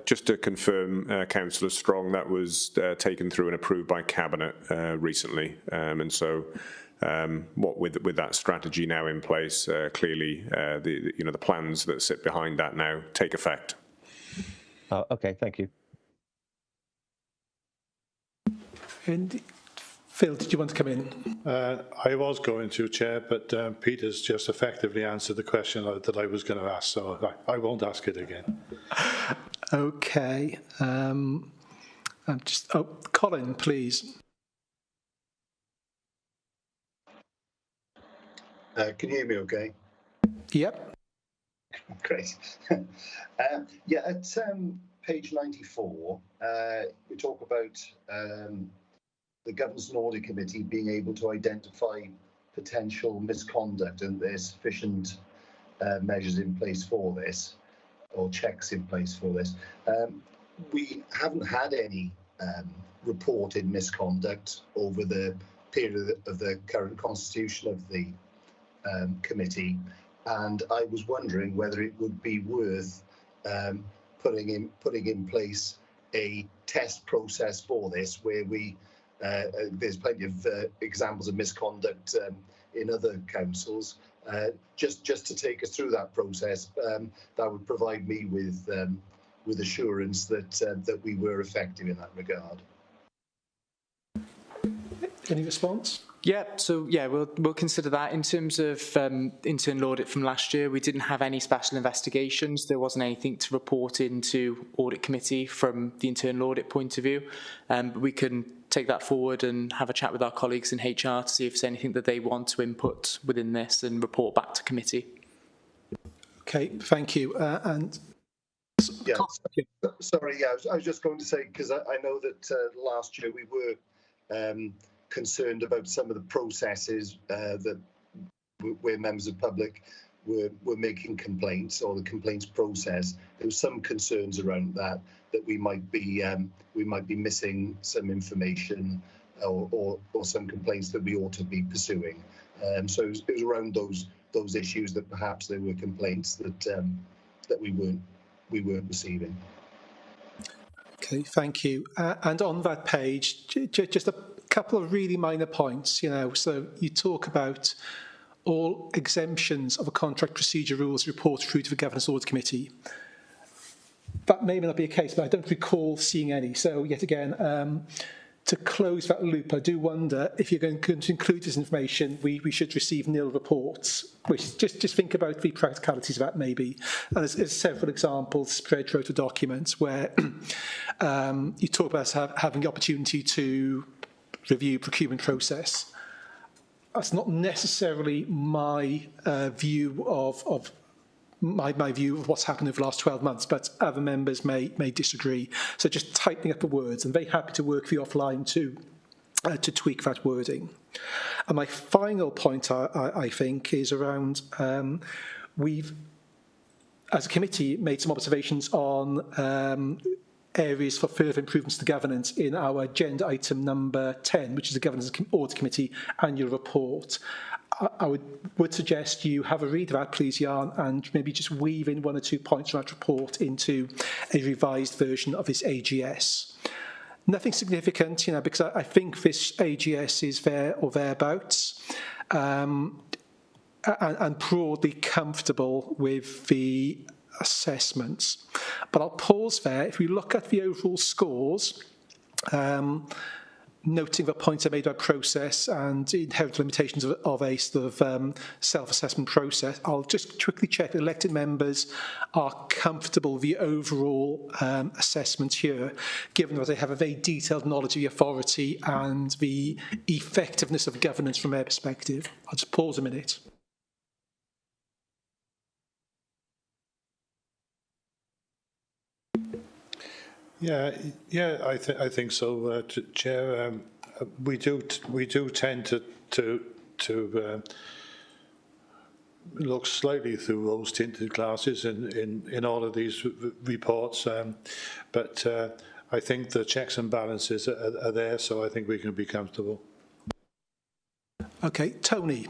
Just to confirm, Councillor Strong, that was taken through and approved by Cabinet recently, and so what with that strategy now in place, clearly the plans that sit behind that now take effect. Oh, okay, thank you. And Phil, did you want to come in? I was going to, Chair, but Peter's just effectively answered the question that I was going to ask, so I won't ask it again. Okay. Colin, please. Can you hear me okay? Yep. Great. Yeah, at page 94, we talk about the Governance and Audit Committee being able to identify potential misconduct, and there's sufficient measures in place for this, or checks in place for this. We haven't had any reported misconduct over the period of the current constitution of the committee, and I was wondering whether it would be worth putting in place a test process for this, where we there's plenty of examples of misconduct in other councils. Just to take us through that process, that would provide me with assurance that we were effective in that regard. Any response? Yeah, so yeah, we'll consider that. In terms of internal audit from last year, we didn't have any special investigations. There wasn't anything to report into audit committee from the internal audit point of view. But we can take that forward and have a chat with our colleagues in HR to see if there's anything that they want to input within this and report back to committee. Okay, thank you. And yeah, sorry, yeah, I was just going to say, because I know that last year we were concerned about some of the processes that where members of the public were making complaints, or the complaints process. There was some concerns around that we might be missing some information or some complaints that we ought to be pursuing. So it was around those issues that perhaps there were complaints that we weren't receiving. okay, thank you. And on that page, just a couple of really minor points. So you talk about all exemptions of a contract procedure rules report through to the Governance Audit Committee. That may not be a case, but I don't recall seeing any. So yet again, to close that loop, I do wonder if you're going to include this information, we should receive nil reports, which just think about the practicalities of that maybe. And there's several examples, spread rotor documents, where you talk about us having the opportunity to review procurement process. That's not necessarily my view of my view of what's happened over the last 12 months, but other members may disagree. So just tightening up the words. I'm very happy to work with you offline to tweak that wording. And my final point, I think, is around we've, as a committee, made some observations on areas for further improvements to governance in our agenda item number 10, which is the Governance and Audit Committee annual report. I would suggest you have a read of that, please, Jan, and maybe just weave in 1 or 2 points from that report into a revised version of this AGS. Nothing significant, because I think this AGS is there or thereabouts, and broadly comfortable with the assessments. But I'll pause there. If we look at the overall scores, noting the points I made about process and inherent limitations of a sort of self-assessment process, I'll just quickly check that elected members are comfortable with the overall assessment here, given that they have a very detailed knowledge of the authority and the effectiveness of governance from their perspective. I'll just pause a minute. Yeah, I think so, Chair. We do tend to look slightly through rose-tinted glasses in all of these reports, but I think the checks and balances are there, so I think we can be comfortable. Okay, Tony.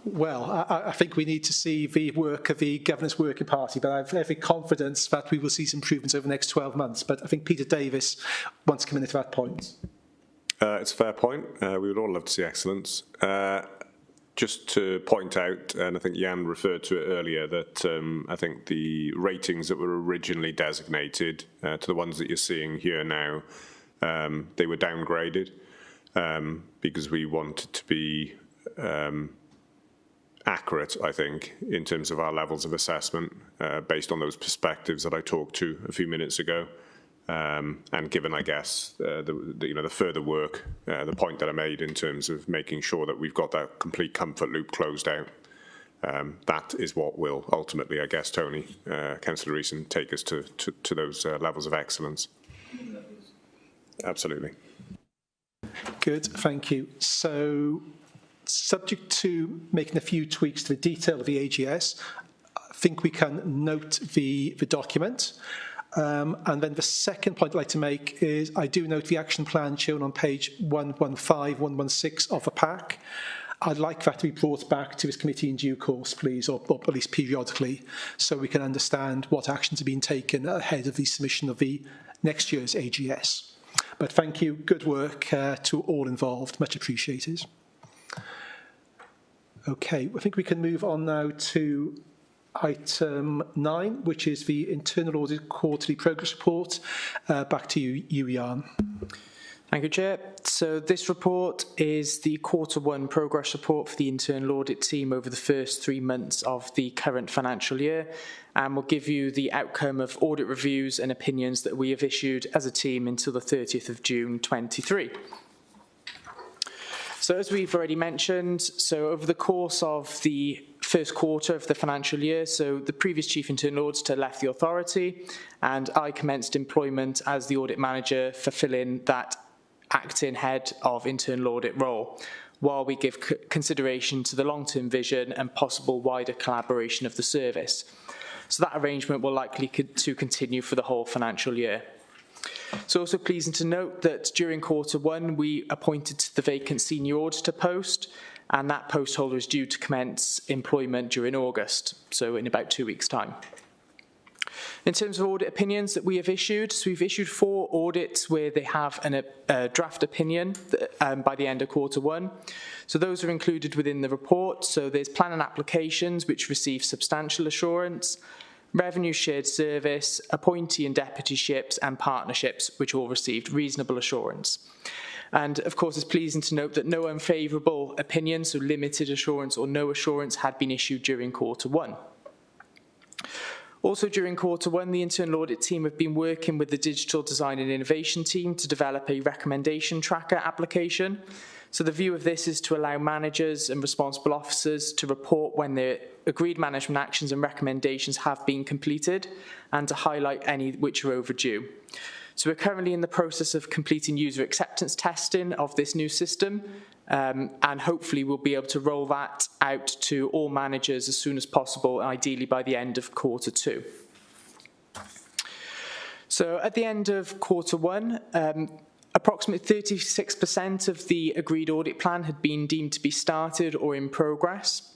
Well, I think we need to see the work of the Governance Working Party, but I have every confidence that we will see some improvements over the next 12 months. But I think Peter Davis wants to come into that point. It's a fair point. We would all love to see excellence. Just to point out, and I think Jan referred to it earlier, that I think the ratings that were originally designated to the ones that you're seeing here now, they were downgraded because we wanted to be accurate, I think, in terms of our levels of assessment based on those perspectives that I talked to a few minutes ago. And given, I guess, the further work, the point that I made in terms of making sure that we've got that complete comfort loop closed out, that is what will ultimately, I guess, Tony, Councillor Reeson, take us to those levels of excellence. Absolutely. Good, thank you. So, subject to making a few tweaks to the detail of the AGS, I think we can note the document. And then the second point I'd like to make is I do note the action plan shown on page 115, 116 of the pack. I'd like that to be brought back to this committee in due course, please, or at least periodically, so we can understand what actions have been taken ahead of the submission of the next year's AGS. But thank you, good work to all involved, much appreciated. Okay, I think we can move on now to item 9, which is the Internal Audit Quarterly Progress Report. Back to you, Jan. Thank you, Chair. So this report is the Q1 progress report for the internal audit team over the first 3 months of the current financial year, and will give you the outcome of audit reviews and opinions that we have issued as a team until the 30th of June 23. So as we've already mentioned, so over the course of the first quarter of the financial year, so the previous Chief Internal Auditor left the authority and I commenced employment as the audit manager, fulfilling that acting head of internal audit role, while we give consideration to the long-term vision and possible wider collaboration of the service. So that arrangement will likely to continue for the whole financial year. It's also pleasing to note that during Q1 we appointed the vacant senior auditor post, and that post holder is due to commence employment during August, so in about 2 weeks' time. In terms of audit opinions that we have issued, so we've issued 4 audits where they have a draft opinion by the end of Q1. So those are included within the report. So there's plan and applications which receive substantial assurance. revenue shared service, appointee and deputyships, and partnerships, which all received reasonable assurance. And of course, it's pleasing to note that no unfavourable opinion, so limited assurance or no assurance, had been issued during Q1. Also during Q1, the internal audit team have been working with the digital design and innovation team to develop a recommendation tracker application. So the view of this is to allow managers and responsible officers to report when their agreed management actions and recommendations have been completed and to highlight any which are overdue. So we're currently in the process of completing user acceptance testing of this new system, and hopefully we'll be able to roll that out to all managers as soon as possible, ideally by the end of Q2. So at the end of Q1, approximately 36% of the agreed audit plan had been deemed to be started or in progress.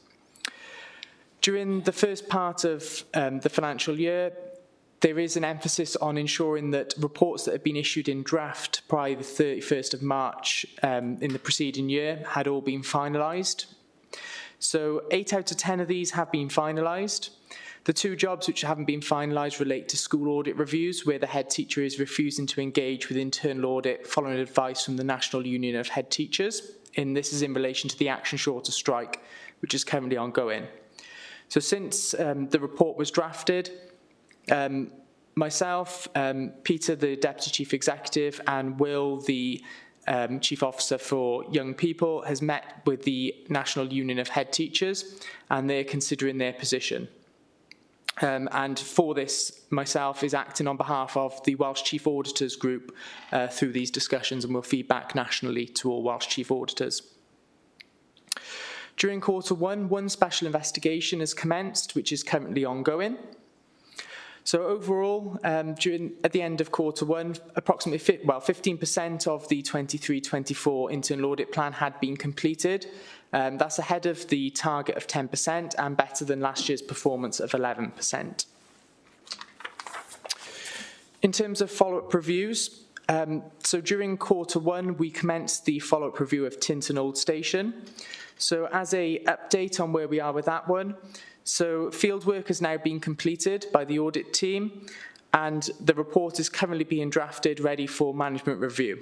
During the first part of the financial year, there is an emphasis on ensuring that reports that have been issued in draft prior to the 31st of March in the preceding year had all been finalised. So 8 out of 10 of these have been finalised. The 2 jobs which haven't been finalised relate to school audit reviews, where the head teacher is refusing to engage with internal audit following advice from the National Union of Head Teachers. And this is in relation to the Action Shorter strike, which is currently ongoing. So since the report was drafted, myself, Peter, the Deputy Chief Executive, and Will, the Chief Officer for Young People, has met with the National Union of Head Teachers, and they're considering their position. And for this, myself is acting on behalf of the Welsh Chief Auditors Group through these discussions, and will feed back nationally to all Welsh Chief Auditors. During Q1, 1 special investigation has commenced, which is currently ongoing. So overall, at the end of Q1, approximately 15% of the 23-24 internal audit plan had been completed. That's ahead of the target of 10% and better than last year's performance of 11%. In terms of follow-up reviews, so during Q1, we commenced the follow-up review of Tintern Old Station. So as an update on where we are with that one, so field work has now been completed by the audit team, and the report is currently being drafted ready for management review.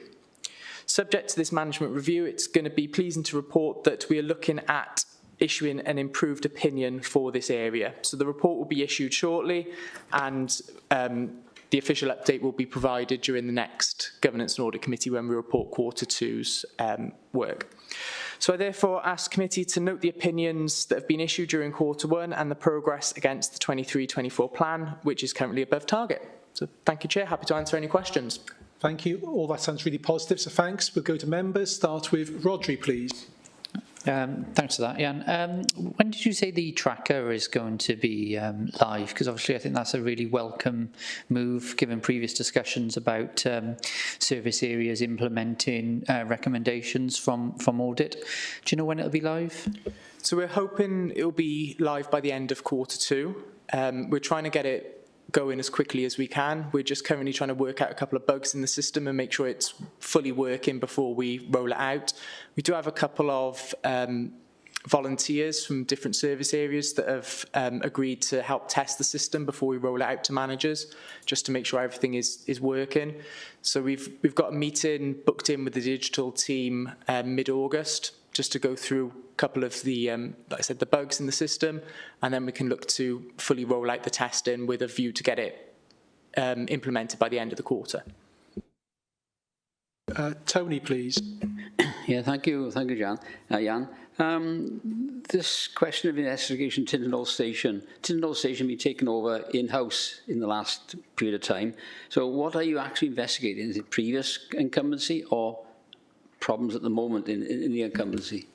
Subject to this management review, it's going to be pleasing to report that we are looking at issuing an improved opinion for this area. So the report will be issued shortly, and the official update will be provided during the next Governance and Audit Committee when we report Q2's work. So I therefore ask committee to note the opinions that have been issued during Q1 and the progress against the 23-24 plan, which is currently above target. So thank you, Chair. Happy to answer any questions. Thank you. All that sounds really positive, so thanks. We'll go to members. Start with Rodri, please. Thanks for that, Jan. When did you say the tracker is going to be live? Because obviously I think that's a really welcome move, given previous discussions about service areas implementing recommendations from audit. Do you know when it'll be live? So we're hoping it'll be live by the end of Q2. We're trying to get it going as quickly as we can. We're just currently trying to work out a couple of bugs in the system and make sure it's fully working before we roll it out. We do have a couple of volunteers from different service areas that have agreed to help test the system before we roll it out to managers, just to make sure everything is working. So we've got a meeting booked in with the digital team mid-August, just to go through a couple of the, like I said, the bugs in the system, and then we can look to fully roll out the testing with a view to get it implemented by the end of the quarter. Tony, please. Yeah, thank you, Jan. This question of investigation, Tintern Old Station being taken over in-house in the last period of time. So what are you actually investigating? Is it previous incumbency or problems at the moment in the incumbency?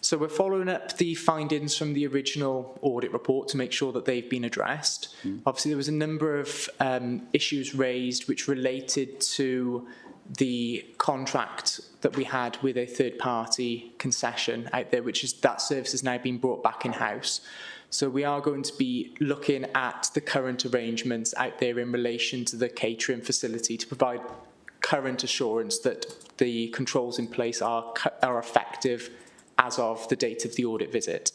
So we're following up the findings from the original audit report to make sure that they've been addressed. Obviously, there was a number of issues raised which related to the contract that we had with a third-party concession out there, which is that service has now been brought back in-house. So we are going to be looking at the current arrangements out there in relation to the catering facility to provide current assurance that the controls in place are effective as of the date of the audit visit.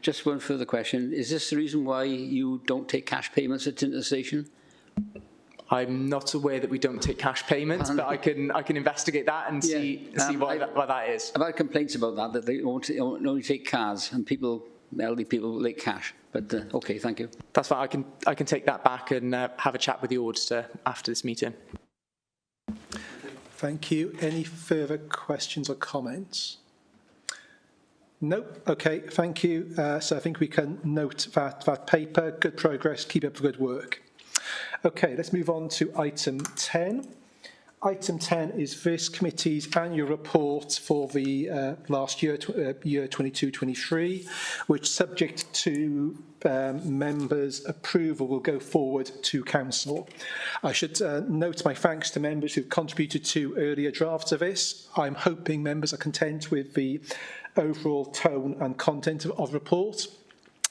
Just one further question. Is this the reason why you don't take cash payments at Tintern Station? I'm not aware that we don't take cash payments, but I can investigate that and see why that is. I've had complaints about that they only take cards and elderly people take cash. But okay, thank you. That's fine. I can take that back and have a chat with the auditor after this meeting. Thank you. Any further questions or comments? No. Okay, thank you. So I think we can note that paper. Good progress. Keep up the good work. Okay, let's move on to item 10. Item 10 is this committee's annual report for the last year, year 22-23, which, subject to members' approval, will go forward to council. I should note my thanks to members who've contributed to earlier drafts of this. I'm hoping members are content with the overall tone and content of the report.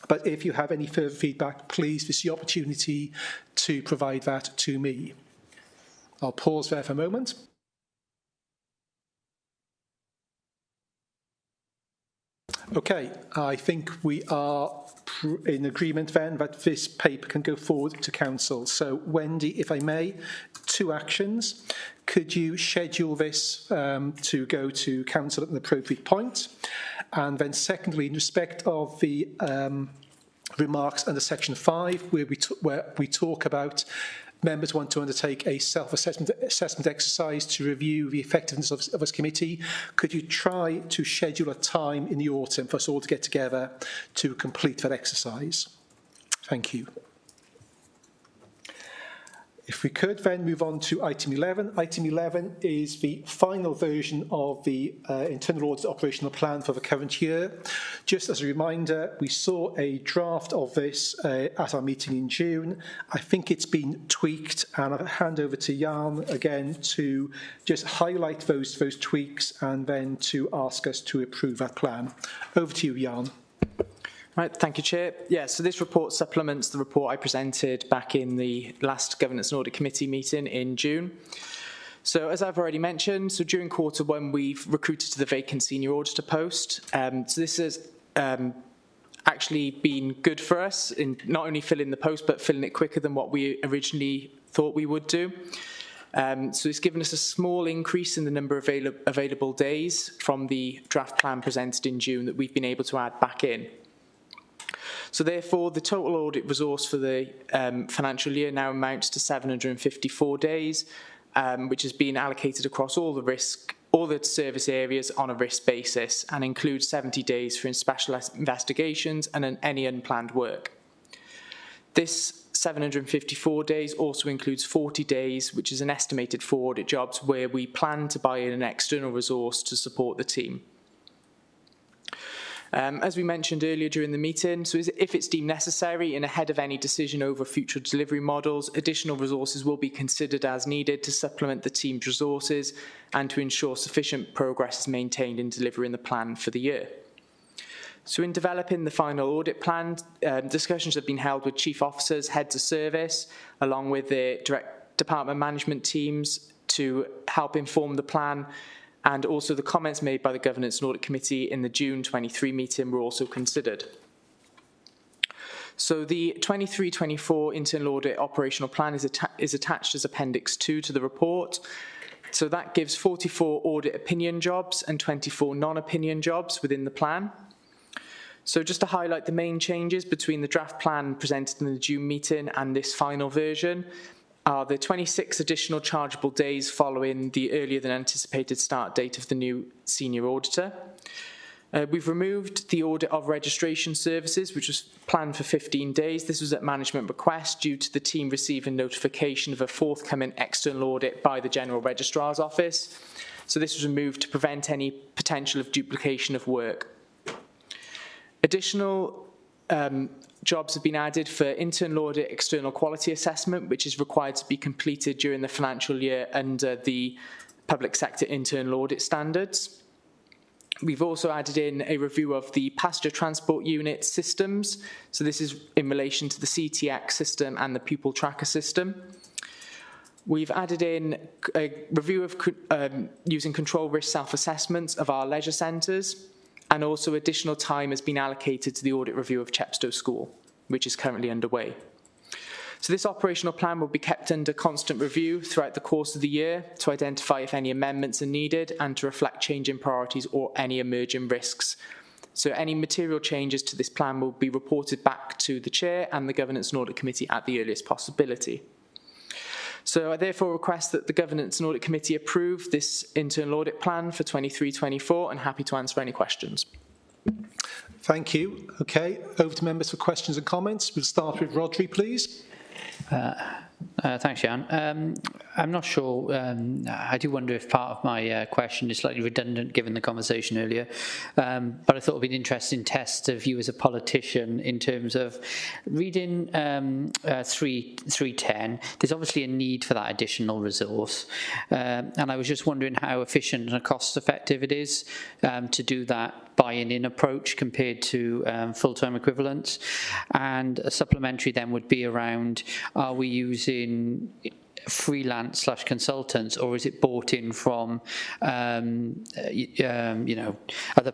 But if you have any further feedback, please, this is the opportunity to provide that to me. I'll pause there for a moment. Okay, I think we are in agreement then that this paper can go forward to council. So, Wendy, if I may, 2 actions. Could you schedule this to go to council at an appropriate point? And then secondly, in respect of the remarks under section 5, where we talk about members want to undertake a self-assessment exercise to review the effectiveness of this committee, could you try to schedule a time in the autumn for us all to get together to complete that exercise? Thank you. If we could then move on to item 11. Item 11 is the final version of the internal audit operational plan for the current year. Just as a reminder, we saw a draft of this at our meeting in June. I think it's been tweaked, and I'll hand over to Jan again to just highlight those tweaks and then to ask us to approve that plan. Over to you, Jan. Right, thank you, Chair. Yeah, so this report supplements the report I presented back in the last Governance and Audit Committee meeting in June. So as I've already mentioned, so during Q1 we've recruited to the vacant senior auditor post. So this has actually been good for us in not only filling the post, but filling it quicker than what we originally thought we would do. So it's given us a small increase in the number of available days from the draft plan presented in June that we've been able to add back in. So therefore, the total audit resource for the financial year now amounts to 754 days, which has been allocated across all the service areas on a risk basis, and includes 70 days for special investigations and any unplanned work. This 754 days also includes 40 days, which is an estimated for audit jobs where we plan to buy in an external resource to support the team. As we mentioned earlier during the meeting, so if it's deemed necessary and ahead of any decision over future delivery models, additional resources will be considered as needed to supplement the team's resources and to ensure sufficient progress is maintained in delivering the plan for the year. So in developing the final audit plan, discussions have been held with chief officers, heads of service, along with the direct department management teams to help inform the plan. And also the comments made by the Governance and Audit Committee in the June 23 meeting were also considered. So the 23-24 internal audit operational plan is attached as Appendix 2 to the report. So that gives 44 audit opinion jobs and 24 non-opinion jobs within the plan. So just to highlight the main changes between the draft plan presented in the June meeting and this final version, are the 26 additional chargeable days following the earlier than anticipated start date of the new senior auditor. We've removed the audit of registration services, which was planned for 15 days. This was at management request due to the team receiving notification of a forthcoming external audit by the General Registrar's Office. So this was removed to prevent any potential of duplication of work. Additional jobs have been added for internal audit external quality assessment, which is required to be completed during the financial year under the public sector internal audit standards. We've also added in a review of the passenger transport unit systems. So this is in relation to the CTX system and the pupil tracker system. We've added in a review of using control risk self-assessments of our leisure centres. And also additional time has been allocated to the audit review of Chepstow School, which is currently underway. So this operational plan will be kept under constant review throughout the course of the year to identify if any amendments are needed and to reflect changing priorities or any emerging risks. So any material changes to this plan will be reported back to the Chair and the Governance and Audit Committee at the earliest possibility. So I therefore request that the Governance and Audit Committee approve this internal audit plan for 23-24 and happy to answer any questions. Thank you. Okay, over to members for questions and comments. We'll start with Rodri, please. Thanks, Jan. I'm not sure. I do wonder if part of my question is slightly redundant given the conversation earlier, but I thought it would be an interesting test of you as a politician in terms of reading 310. There's obviously a need for that additional resource, and I was just wondering how efficient and cost effective it is to do that buy-in approach compared to full-time equivalents. And a supplementary then would be around, are we using freelance / consultants, or is it bought in from other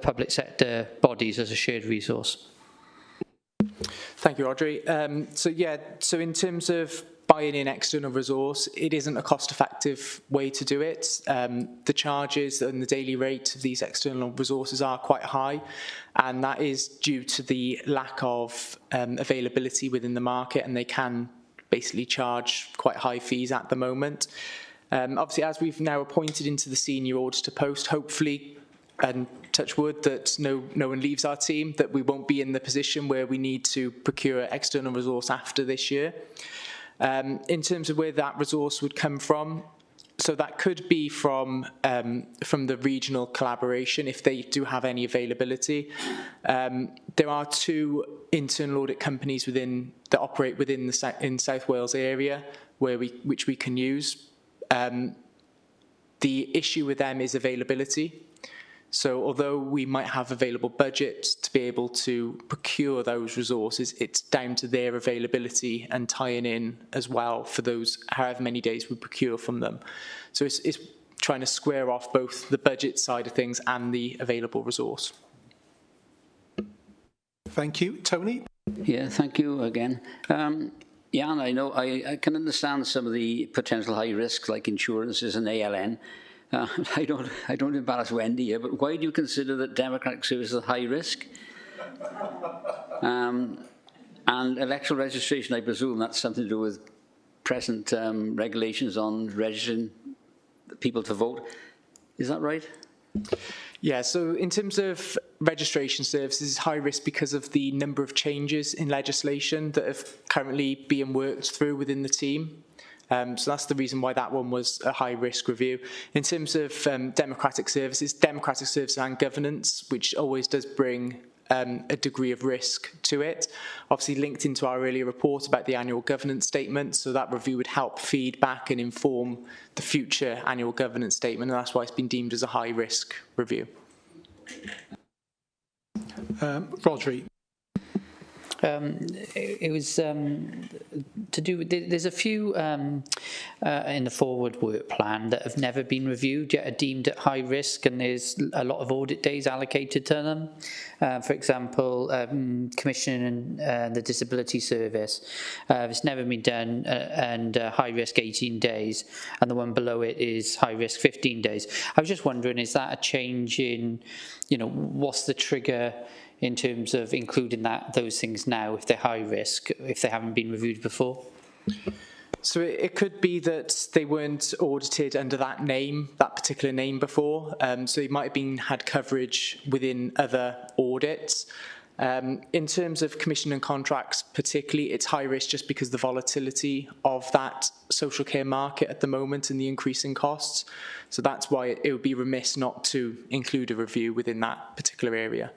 public sector bodies as a shared resource? Thank you, Audrey. So in terms of buying in external resource, it isn't a cost-effective way to do it. The charges and the daily rate of these external resources are quite high, and that is due to the lack of availability within the market, and they can basically charge quite high fees at the moment. Obviously, as we've now appointed into the senior auditor post, hopefully, and touch wood, that no one leaves our team, that we won't be in the position where we need to procure external resource after this year. In terms of where that resource would come from, so that could be from the regional collaboration if they do have any availability. There are 2 internal audit companies that operate within in South Wales area which we can use. The issue with them is availability. So although we might have available budget to be able to procure those resources, it's down to their availability and tying in as well for those however many days we procure from them. So it's trying to square off both the budget side of things and the available resource. Thank you. Tony? Yeah, thank you again. Jan, I know I can understand some of the potential high risks like insurances and ALN. I don't embarrass Wendy here, but why do you consider that democratic service is high risk? And electoral registration, I presume that's something to do with present regulations on registering people to vote. Is that right? Yeah, so in terms of registration services, it's high risk because of the number of changes in legislation that have currently being worked through within the team. So that's the reason why that one was a high-risk review. In terms of democratic services and governance, which always does bring a degree of risk to it. Obviously linked into our earlier report about the annual governance statement, so that review would help feed back and inform the future annual governance statement, and that's why it's been deemed as a high-risk review. Rodri. It was to do with, there's a few in the forward work plan that have never been reviewed yet are deemed at high risk, and there's a lot of audit days allocated to them. For example, commissioning the disability service, it's never been done, and high risk 18 days, and the one below it is high risk 15 days. I was just wondering, is that a change in, what's the trigger in terms of including those things now if they're high risk, if they haven't been reviewed before? So it could be that they weren't audited under that particular name before. So they might have had coverage within other audits. In terms of commission and contracts particularly, it's high risk just because of the volatility of that social care market at the moment and the increasing costs. So that's why it would be remiss not to include a review within that particular area.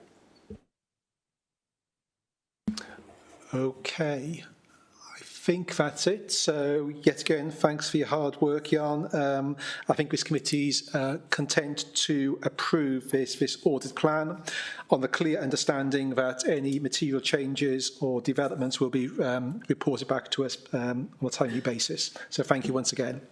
Okay, I think that's it. So yet again, thanks for your hard work, Jan. I think this committee's content to approve this audit plan on the clear understanding that any material changes or developments will be reported back to us on a timely basis. So thank you once again.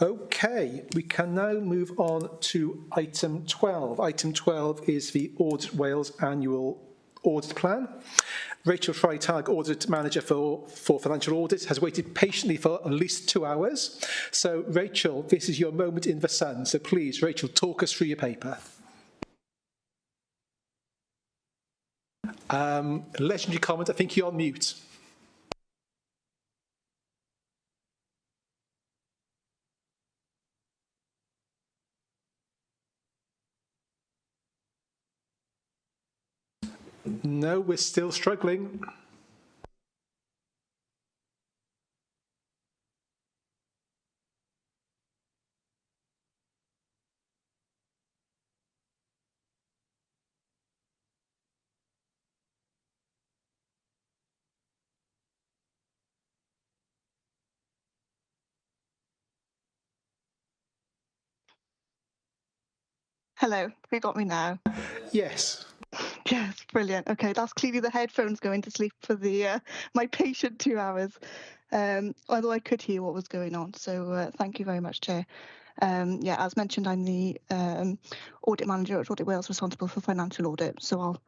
Okay, we can now move on to item 12. Item 12 is the Audit Wales annual audit plan. Rachel Freitag, Audit Manager for Financial Audit, has waited patiently for at least 2 hours. So, Rachel, this is your moment in the sun. So please, Rachel, talk us through your paper. Legendary comment, I think you're on mute. No, we're still struggling. Hello, have you got me now? Yes. Yes, brilliant. Okay, that's clearly the headphones going to sleep for the my patient 2 hours. Although I could hear what was going on, so thank you very much, Chair. Yeah, as mentioned, I'm the audit manager at Audit Wales, responsible for financial audit. So I'll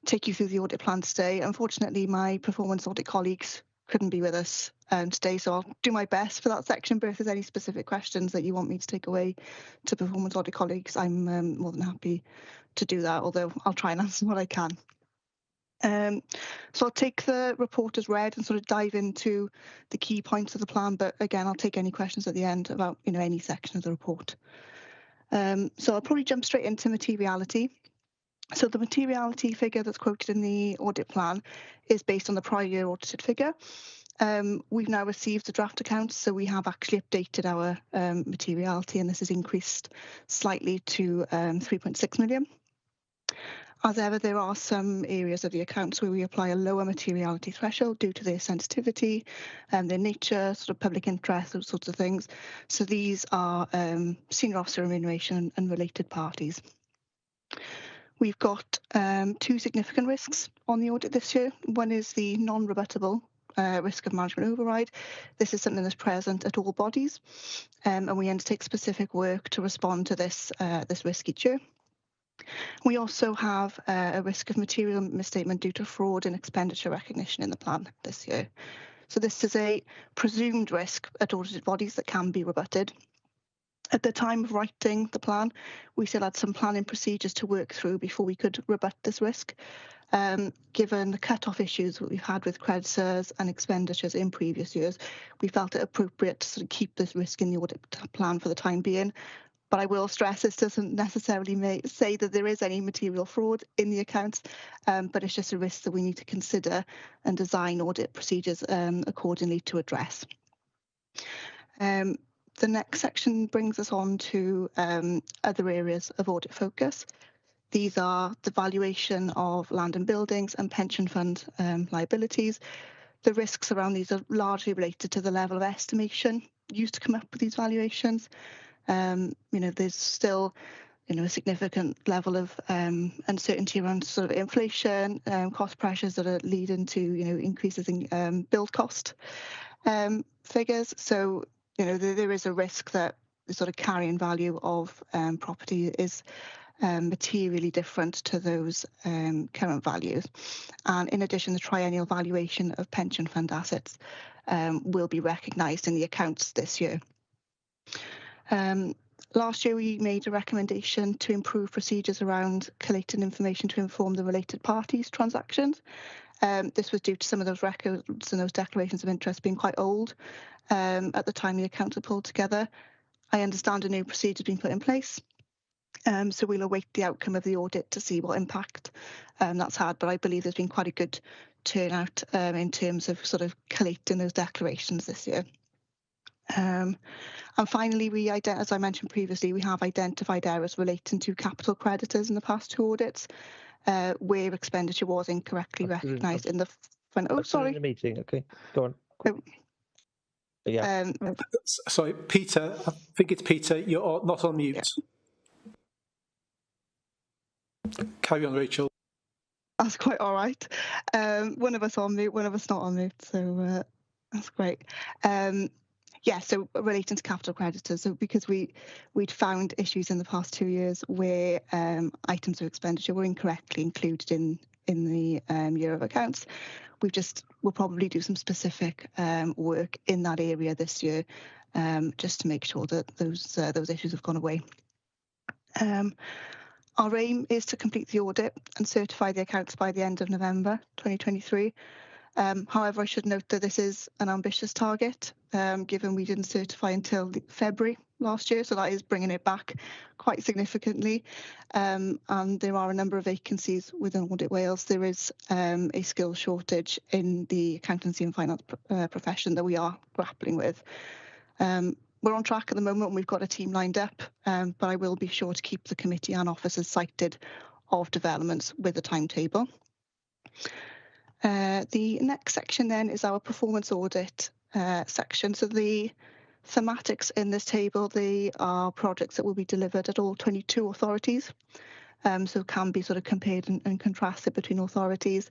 take you through the audit plan today. Unfortunately, my performance audit colleagues couldn't be with us today, so I'll do my best for that section. But if there's any specific questions that you want me to take away to performance audit colleagues, I'm more than happy to do that, although I'll try and answer what I can. So I'll take the report as read and sort of dive into the key points of the plan, but again, I'll take any questions at the end about any section of the report. So I'll probably jump straight into materiality. So the materiality figure that's quoted in the audit plan is based on the prior year audited figure. We've now received the draft accounts, so we have actually updated our materiality, and this has increased slightly to 3.6 million. As ever, there are some areas of the accounts where we apply a lower materiality threshold due to their sensitivity and their nature, sort of public interest, those sorts of things. So these are senior officer remuneration and related parties. We've got 2 significant risks on the audit this year. One is the non-rebuttable risk of management override. This is something that's present at all bodies, and we undertake specific work to respond to this risk each year. We also have a risk of material misstatement due to fraud in expenditure recognition in the plan this year. So this is a presumed risk at audited bodies that can be rebutted. At the time of writing the plan, we still had some planning procedures to work through before we could rebut this risk. Given the cut-off issues that we've had with creditors and expenditures in previous years, we felt it appropriate to sort of keep this risk in the audit plan for the time being. But I will stress this doesn't necessarily say that there is any material fraud in the accounts, but it's just a risk that we need to consider and design audit procedures accordingly to address. The next section brings us on to other areas of audit focus. These are the valuation of land and buildings and pension fund liabilities. The risks around these are largely related to the level of estimation used to come up with these valuations. There's still, a significant level of uncertainty around sort of inflation, cost pressures that are leading to, increases in build cost figures. So, there is a risk that the sort of carrying value of property is materially different to those current values. And in addition, the triennial valuation of pension fund assets will be recognised in the accounts this year. Last year, we made a recommendation to improve procedures around collating information to inform the related parties' transactions. This was due to some of those records and those declarations of interest being quite old at the time the accounts were pulled together. I understand a new procedure has been put in place, so we'll await the outcome of the audit to see what impact that's had, but I believe there's been quite a good turnout in terms of sort of collating those declarations this year. And finally, as I mentioned previously, we have identified errors relating to capital creditors in the past 2 audits, where expenditure was incorrectly recognised in the front. Oh, sorry. In the meeting, okay, go on. Oh. Yeah. Sorry, Peter. I think it's Peter. You're not on mute. Yeah. Carry on, Rachel. That's quite all right. One of us on mute, one of us not on mute, so that's great. Yeah, so relating to capital creditors, so because we'd found issues in the past 2 years where items of expenditure were incorrectly included in the year of accounts, we'll probably do some specific work in that area this year, just to make sure that those issues have gone away. Our aim is to complete the audit and certify the accounts by the end of November 2023. However, I should note that this is an ambitious target, given we didn't certify until February last year, so that is bringing it back quite significantly. And there are a number of vacancies within Audit Wales. There is a skills shortage in the accountancy and finance profession that we are grappling with. We're on track at the moment and we've got a team lined up, but I will be sure to keep the committee and officers cited of developments with a timetable. The next section then is our performance audit section. So the thematics in this table, they are projects that will be delivered at all 22 authorities. So can be sort of compared and contrasted between authorities.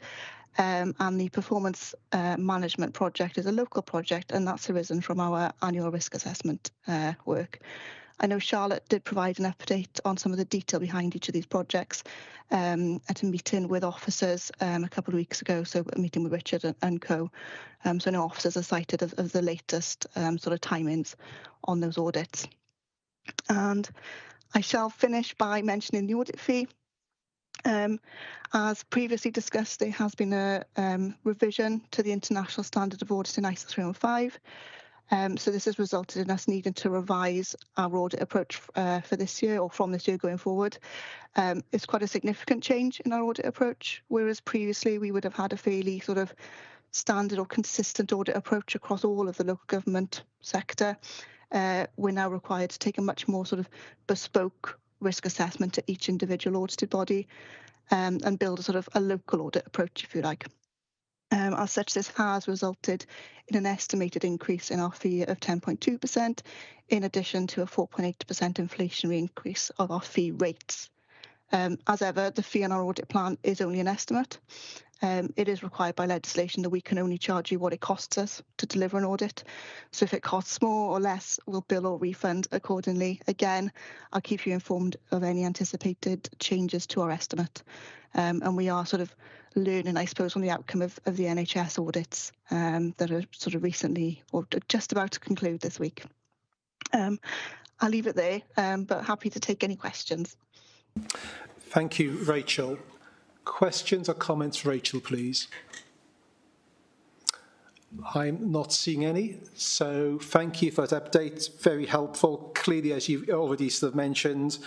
And the performance management project is a local project, and that's arisen from our annual risk assessment work. I know Charlotte did provide an update on some of the detail behind each of these projects at a meeting with officers a couple of weeks ago, so a meeting with Richard and co. So no officers are cited of the latest sort of timings on those audits. And I shall finish by mentioning the audit fee. As previously discussed, there has been a revision to the International Standard of Audit in ISO 315. So this has resulted in us needing to revise our audit approach for this year, or from this year going forward. It's quite a significant change in our audit approach, whereas previously we would have had a fairly sort of standard or consistent audit approach across all of the local government sector. We're now required to take a much more sort of bespoke risk assessment to each individual audited body and build a sort of a local audit approach, if you like. As such, this has resulted in an estimated increase in our fee of 10.2%, in addition to a 4.8% inflationary increase of our fee rates. As ever, the fee on our audit plan is only an estimate. It is required by legislation that we can only charge you what it costs us to deliver an audit. So if it costs more or less, we'll bill or refund accordingly. Again, I'll keep you informed of any anticipated changes to our estimate. And we are sort of learning, I suppose, from the outcome of the NHS audits that are sort of recently or just about to conclude this week. I'll leave it there, but happy to take any questions. Thank you, Rachel. Questions or comments for Rachel, please? I'm not seeing any, so thank you for that update. Very helpful. Clearly, as you've already sort of mentioned,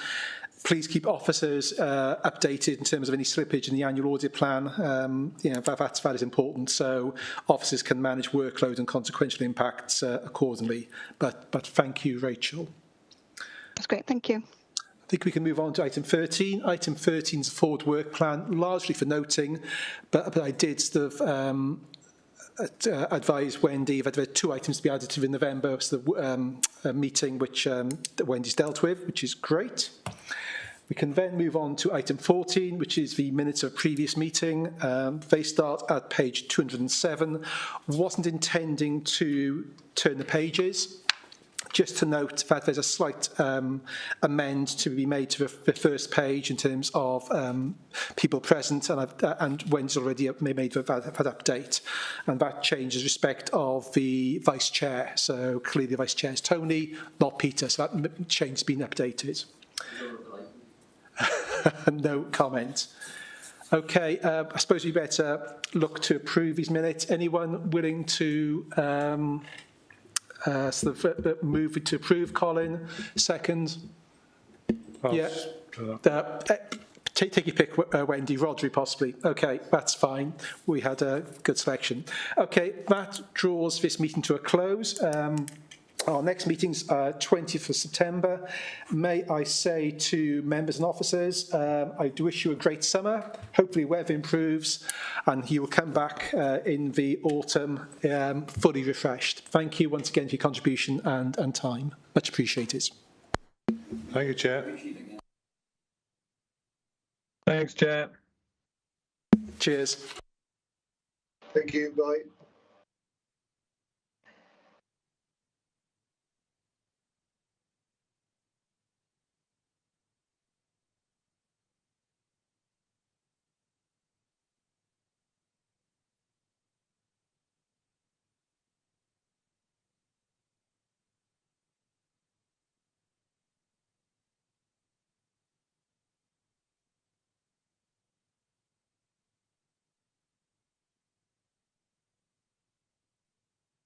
please keep officers updated in terms of any slippage in the annual audit plan. That is important, so officers can manage workload and consequential impacts accordingly. But thank you, Rachel. That's great, thank you. I think we can move on to item 13. Item 13 is a forward work plan, largely for noting, but I did sort of advise Wendy that there are 2 items to be added to the November meeting, which Wendy's dealt with, which is great. We can then move on to item 14, which is the minutes of previous meeting. They start at page 207. Wasn't intending to turn the pages. Just to note that there's a slight amend to be made to the first page in terms of people present, and Wendy's already made that update. And that changes respect of the Vice Chair. So clearly the Vice Chair is Tony, not Peter, so that change has been updated. No comment. Okay, I suppose we better look to approve these minutes. Anyone willing to move to approve? Colin, second. Yeah. Take your pick, Wendy. Rodri, possibly. Okay, that's fine. We had a good selection. Okay, that draws this meeting to a close. Our next meeting's 20th of September. May I say to members and officers, I do wish you a great summer. Hopefully weather improves and you will come back in the autumn fully refreshed. Thank you once again for your contribution and time. Much appreciated. Thank you, Chair. Thanks, Chair. Cheers. Thank you, bye.